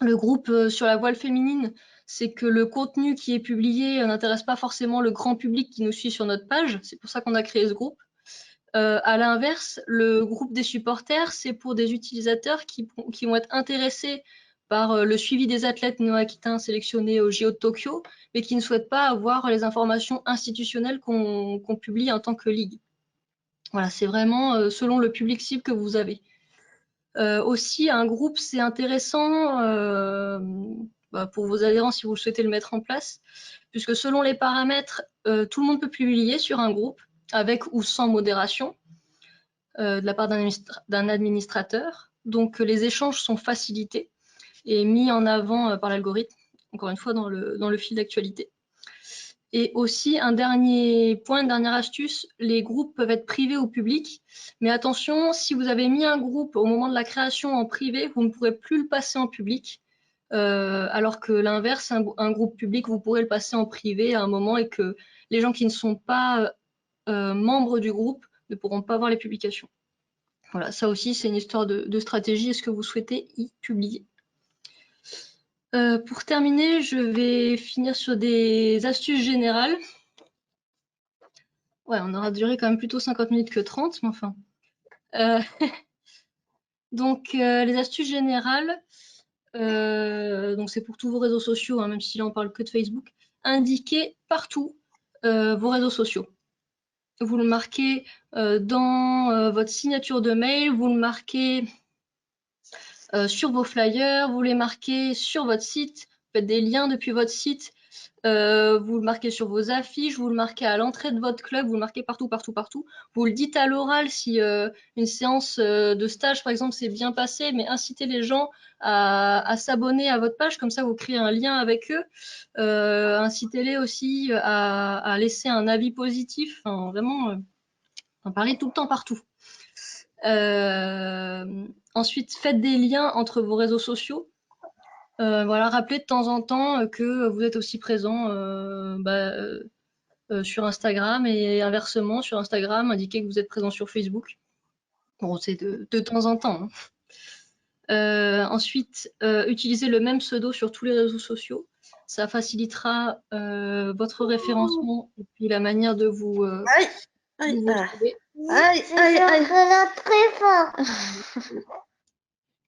groupe sur la voile féminine, c'est que le contenu qui est publié n'intéresse pas forcément le grand public qui nous suit sur notre page. C'est pour ça qu'on a créé ce groupe. À l'inverse, le groupe des supporters, c'est pour des utilisateurs qui vont être intéressés par le suivi des athlètes néo-aquitains sélectionnés au JO de Tokyo, mais qui ne souhaitent pas avoir les informations institutionnelles qu'on publie en tant que ligue. Voilà, c'est vraiment selon le public cible que vous avez. Aussi, un groupe, c'est intéressant pour vos adhérents si vous souhaitez le mettre en place, puisque selon les paramètres, tout le monde peut publier sur un groupe, avec ou sans modération, de la part d'un administrateur. Donc, les échanges sont facilités et mis en avant par l'algorithme, encore une fois dans le fil d'actualité. Et aussi, un dernier point, une dernière astuce, les groupes peuvent être privés ou publics, mais attention, si vous avez mis un groupe au moment de la création en privé, vous ne pourrez plus le passer en public, alors que l'inverse, un groupe public, vous pourrez le passer en privé à un moment et que les gens qui ne sont pas membres du groupe ne pourront pas voir les publications. Voilà, ça aussi, c'est une histoire de stratégie. Est-ce que vous souhaitez y publier ? Pour terminer, je vais finir sur des astuces générales. Ouais, on aura duré quand même plutôt 50 minutes que 30, mais enfin. Donc, les astuces générales, donc c'est pour tous vos réseaux sociaux, hein, même si là on parle que de Facebook. Indiquez partout vos réseaux sociaux. Vous le marquez dans votre signature de mail, vous le marquez sur vos flyers, vous les marquez sur votre site, vous faites des liens depuis votre site, vous le marquez sur vos affiches, vous le marquez à l'entrée de votre club, vous le marquez partout, partout, partout. Vous le dites à l'oral si une séance de stage, par exemple, s'est bien passée, mais incitez les gens à s'abonner à votre page, comme ça vous créez un lien avec eux. Incitez-les aussi à laisser un avis positif, enfin, vraiment, parlez tout le temps partout. Ensuite, faites des liens entre vos réseaux sociaux. Voilà, rappelez de temps en temps que vous êtes aussi présent sur Instagram et inversement sur Instagram, indiquez que vous êtes présent sur Facebook. Bon, c'est de temps en temps. Hein. Ensuite, utilisez le même pseudo sur tous les réseaux sociaux. Ça facilitera votre référencement et puis la manière de vous trouver. Très fort.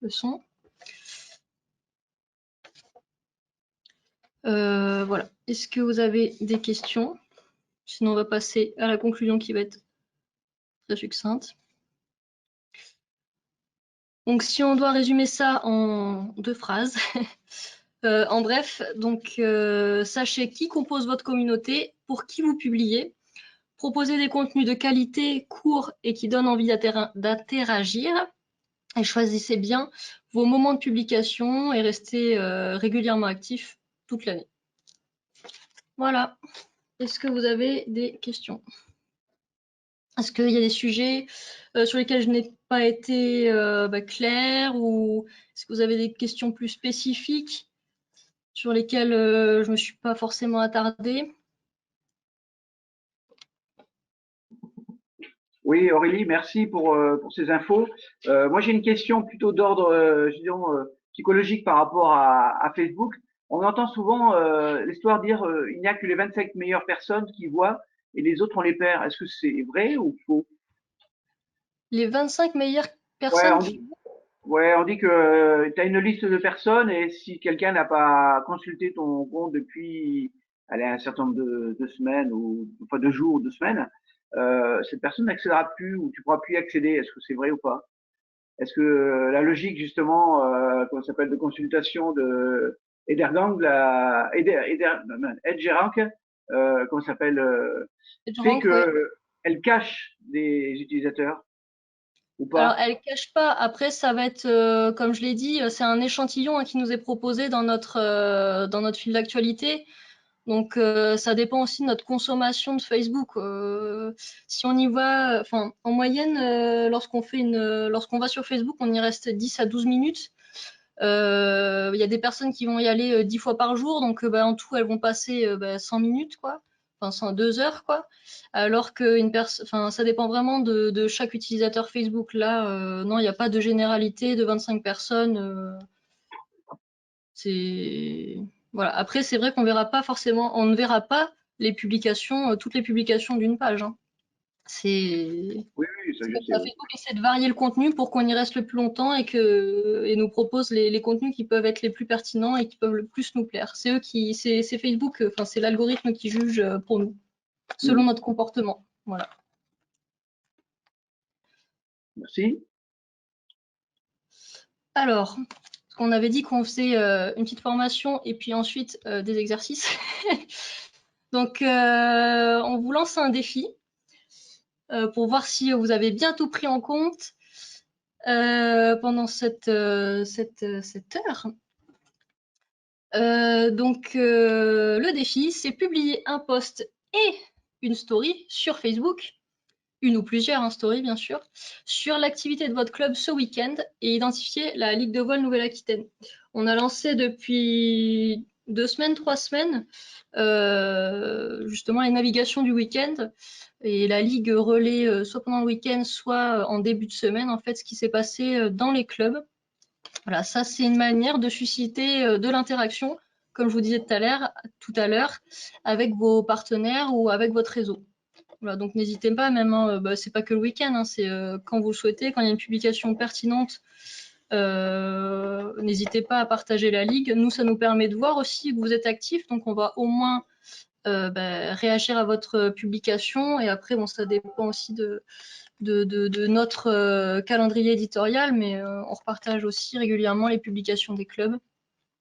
Le son. Voilà. Est-ce que vous avez des questions? Sinon, on va passer à la conclusion qui va être très succincte. Donc, si on doit résumer ça en 2 phrases, en bref, donc sachez qui compose votre communauté, pour qui vous publiez, proposer des contenus de qualité, courts et qui donnent envie d'interagir. Et choisissez bien vos moments de publication et restez régulièrement actifs toute l'année. Voilà. Est-ce que vous avez des questions? Est-ce qu'il y a des sujets sur lesquels je n'ai pas été claire, ou est-ce que vous avez des questions plus spécifiques sur lesquelles je ne me suis pas forcément attardée? Oui, Aurélie, merci pour ces infos. Moi, j'ai une question plutôt d'ordre psychologique par rapport à Facebook. On entend souvent l'histoire dire il n'y a que les 25 meilleures personnes qui voient et les autres, on les perd. Est-ce que c'est vrai ou faux? Les 25 meilleures Ouais, personnes on dit que tu as une liste de personnes et si quelqu'un n'a pas consulté ton compte depuis allez, un certain nombre de semaines ou pas de jours ou de semaines, cette personne n'accédera plus ou tu pourras plus y accéder. Est-ce que c'est vrai ou pas? Est-ce que la logique justement, comment ça s'appelle, de consultation de Edergang, Edgerank, comment ça s'appelle, fait ouais. que elle cache des utilisateurs ou Alors, pas? elle cache pas. Après, ça va être, comme je l'ai dit, c'est un échantillon qui nous est proposé dans notre fil d'actualité. Donc, ça dépend aussi de notre consommation de Facebook. Si on y va, enfin, en moyenne, lorsqu'on va sur Facebook, on y reste 10 à 12 minutes. Il y a des personnes qui vont y aller 10 fois par jour, donc en tout, elles vont passer 100 minutes, quoi. Enfin, 2 heures, quoi. Alors enfin, ça dépend vraiment de chaque utilisateur Facebook. Là, non, il n'y a pas de généralité de 25 personnes. C'est voilà. Après, c'est vrai qu'on verra pas forcément, on ne verra pas les publications, toutes les publications d'une page, hein. C'est Oui, oui, ça je comme sais. ça, Oui. Facebook essaie de varier le contenu pour qu'on y reste le plus longtemps et nous propose les contenus qui peuvent être les plus pertinents et qui peuvent le plus nous plaire. C'est Facebook, enfin c'est l'algorithme qui juge pour nous, selon Mhm. notre comportement. Voilà. Merci. Alors, on avait dit qu'on faisait une petite formation et puis ensuite des exercices. Donc, on vous lance un défi pour voir si vous avez bien tout pris en compte pendant cette heure. Le défi, c'est publier un post et une story sur Facebook, une ou plusieurs stories bien sûr, sur l'activité de votre club ce week-end et identifier la Ligue de voile Nouvelle-Aquitaine. On a lancé depuis 2 semaines, 3 semaines, justement les navigations du week-end et la Ligue relaie soit pendant le week-end, soit en début de semaine, en fait, ce qui s'est passé dans les clubs. Voilà, ça c'est une manière de susciter de l'interaction, comme je vous disais tout à l'heure, avec vos partenaires ou avec votre réseau. Voilà, donc n'hésitez pas, même, hein, c'est pas que le week-end, hein, c'est quand vous le souhaitez, quand il y a une publication pertinente, n'hésitez pas à partager la ligue. Nous, ça nous permet de voir aussi que vous êtes actifs, donc on va au moins réagir à votre publication. Et après, bon, ça dépend aussi de notre calendrier éditorial, mais on repartage aussi régulièrement les publications des clubs.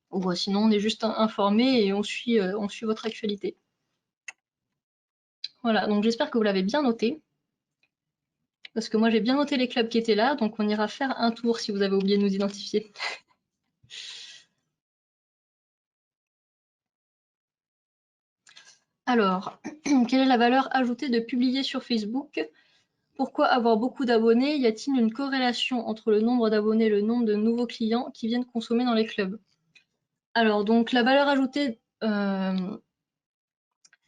Ou sinon, on est juste informé et on suit votre actualité. Voilà, donc j'espère que vous l'avez bien noté. Parce que moi, j'ai bien noté les clubs qui étaient là, donc on ira faire un tour si vous avez oublié de nous identifier. Alors, quelle est la valeur ajoutée de publier sur Facebook? Pourquoi avoir beaucoup d'abonnés? Y a-t-il une corrélation entre le nombre d'abonnés et le nombre de nouveaux clients qui viennent consommer dans les clubs? Alors, donc, la valeur ajoutée, c'est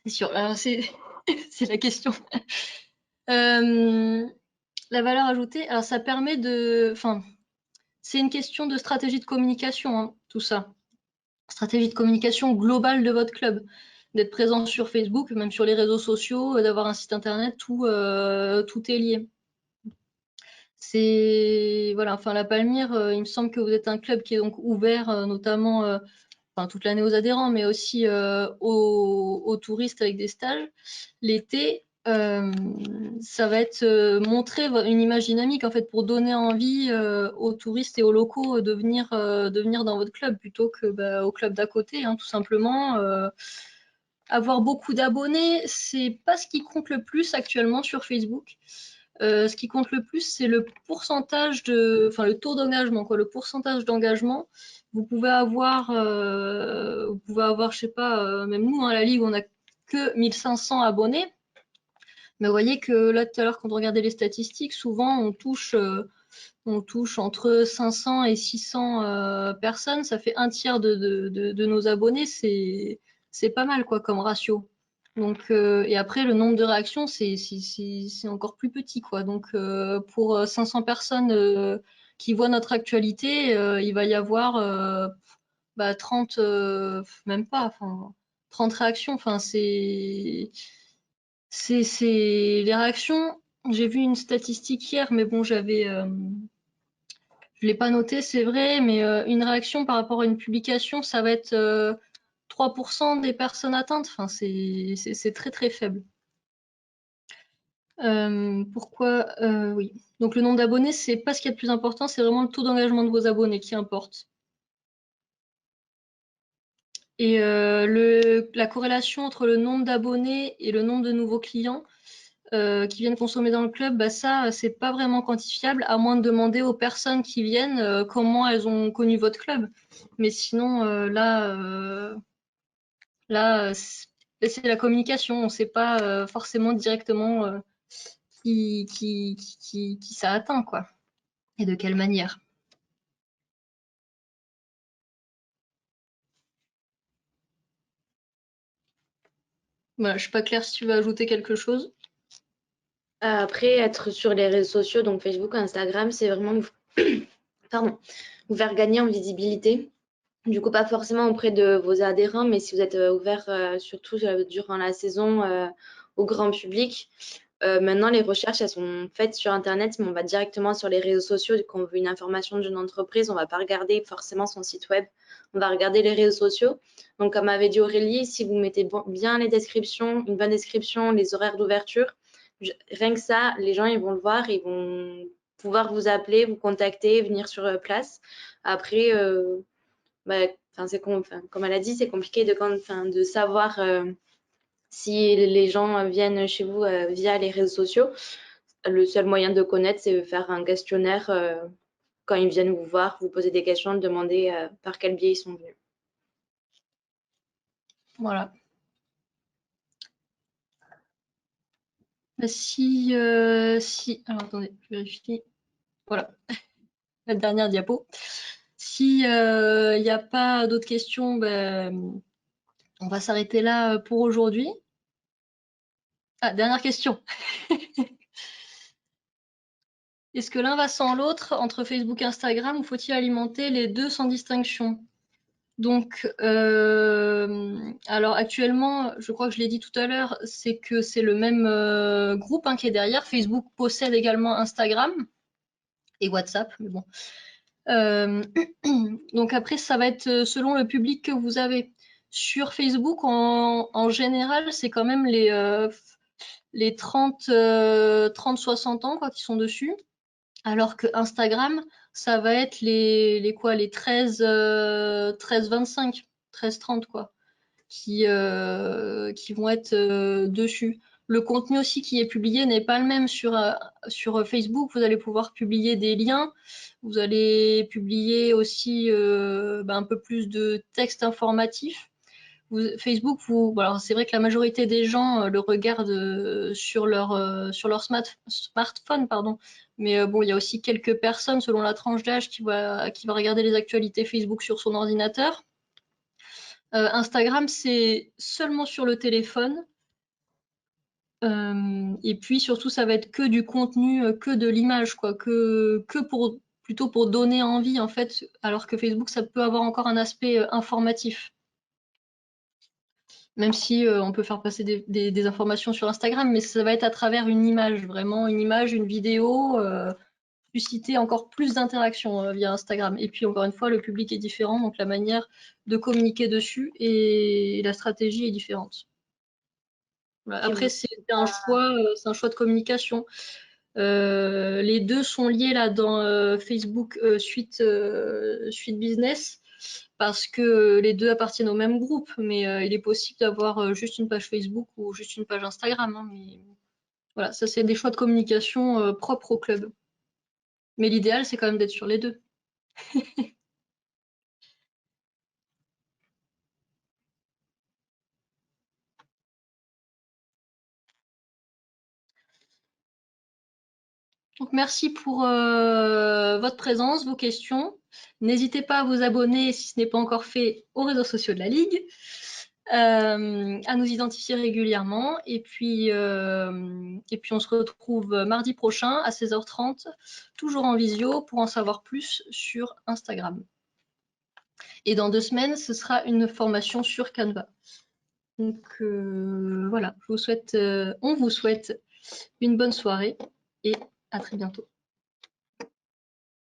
sûr, c'est la question. La valeur ajoutée, alors ça permet enfin, c'est une question de stratégie de communication, hein, tout ça. Stratégie de communication globale de votre club. D'être présent sur Facebook, même sur les réseaux sociaux, d'avoir un site internet, tout est lié. Voilà, enfin la Palmyre, il me semble que vous êtes un club qui est donc ouvert notamment enfin, toute l'année aux adhérents, mais aussi aux touristes avec des stages. L'été, ça va être montrer une image dynamique en fait pour donner envie aux touristes et aux locaux de venir dans votre club plutôt que au club d'à côté, hein, tout simplement. avoir beaucoup d'abonnés, c'est pas ce qui compte le plus actuellement sur Facebook. Ce qui compte le plus, c'est le pourcentage enfin le taux d'engagement, quoi, le pourcentage d'engagement. Vous pouvez avoir, je sais pas, même nous, hein, la Ligue, on n'a que 1500 abonnés. Mais vous voyez que là, tout à l'heure, quand on regardait les statistiques, souvent, on touche entre 500 et 600 personnes. Ça fait un tiers de nos abonnés. C'est pas mal, quoi, comme ratio. Donc, et après, le nombre de réactions, c'est encore plus petit, quoi. Donc, pour 500 personnes qui voient notre actualité, il va y avoir 30, même pas, enfin, 30 réactions. Enfin, c'est les réactions. J'ai vu une statistique hier, mais bon, je l'ai pas noté, c'est vrai, mais une réaction par rapport à une publication, ça va être 3% des personnes atteintes. Enfin, c'est très très faible. Pourquoi oui. Donc le nombre d'abonnés, c'est pas ce qui est le plus important, c'est vraiment le taux d'engagement de vos abonnés qui importe. Et la corrélation entre le nombre d'abonnés et le nombre de nouveaux clients qui viennent consommer dans le club, bah ça, c'est pas vraiment quantifiable, à moins de demander aux personnes qui viennent comment elles ont connu votre club. Mais sinon, là, c'est la communication. On ne sait pas forcément directement qui ça atteint, quoi, et de quelle manière. Voilà, je suis pas claire si tu veux ajouter quelque chose. Après, être sur les réseaux sociaux, donc Facebook, Instagram, c'est vraiment pardon, vous faire gagner en visibilité. Du coup, pas forcément auprès de vos adhérents, mais si vous êtes ouvert surtout durant la saison au grand public. Maintenant, les recherches, elles sont faites sur Internet, mais on va directement sur les réseaux sociaux. Quand on veut une information d'une entreprise, on ne va pas regarder forcément son site web, on va regarder les réseaux sociaux. Donc, comme avait dit Aurélie, si vous mettez bien les descriptions, une bonne description, les horaires d'ouverture, rien que ça, les gens, ils vont le voir, ils vont pouvoir vous appeler, vous contacter, venir sur place. Après, comme elle a dit, c'est compliqué de savoir si les gens viennent chez vous via les réseaux sociaux. Le seul moyen de connaître, c'est de faire un questionnaire quand ils viennent vous voir, vous poser des questions, demander par quel biais ils sont venus. Voilà. Alors attendez, je vérifie. Voilà, la dernière diapo. Si il n'y a pas d'autres questions, ben, on va s'arrêter là pour aujourd'hui. Ah, dernière question. Est-ce que l'un va sans l'autre entre Facebook et Instagram ou faut-il alimenter les deux sans distinction? Donc, alors actuellement, je crois que je l'ai dit tout à l'heure, c'est que c'est le même groupe qui est derrière. Facebook possède également Instagram et WhatsApp, mais bon. Donc après, ça va être selon le public que vous avez. Sur Facebook, en général, c'est quand même les 30-60 ans quoi, qui sont dessus. Alors que Instagram, ça va être les 13-25, 13-30 quoi, qui vont être dessus. Le contenu aussi qui est publié n'est pas le même sur Facebook. Vous allez pouvoir publier des liens. Vous allez publier aussi un peu plus de texte informatif. Facebook, alors c'est vrai que la majorité des gens le regardent sur leur smartphone, pardon. Mais bon, il y a aussi quelques personnes, selon la tranche d'âge, qui va regarder les actualités Facebook sur son ordinateur. Instagram, c'est seulement sur le téléphone. Et puis surtout, ça va être que du contenu, que de l'image, quoi, plutôt pour donner envie, en fait, alors que Facebook, ça peut avoir encore un aspect informatif. Même si on peut faire passer des informations sur Instagram, mais ça va être à travers une image, vraiment une image, une vidéo, susciter encore plus d'interactions via Instagram. Et puis encore une fois, le public est différent, donc la manière de communiquer dessus et la stratégie est différente. Voilà. Après, c'est un choix de communication. Les deux sont liés là dans Facebook suite business. parce que les deux appartiennent au même groupe, mais il est possible d'avoir juste une page Facebook ou juste une page Instagram, hein, mais voilà, ça c'est des choix de communication propres au club. Mais l'idéal, c'est quand même d'être sur les deux. Donc, merci pour votre présence, vos questions. N'hésitez pas à vous abonner, si ce n'est pas encore fait, aux réseaux sociaux de la Ligue, à nous identifier régulièrement. Et puis on se retrouve mardi prochain à 16h30, toujours en visio, pour en savoir plus sur Instagram. Et dans 2 semaines, ce sera une formation sur Canva. Donc voilà, on vous souhaite une bonne soirée et à très bientôt.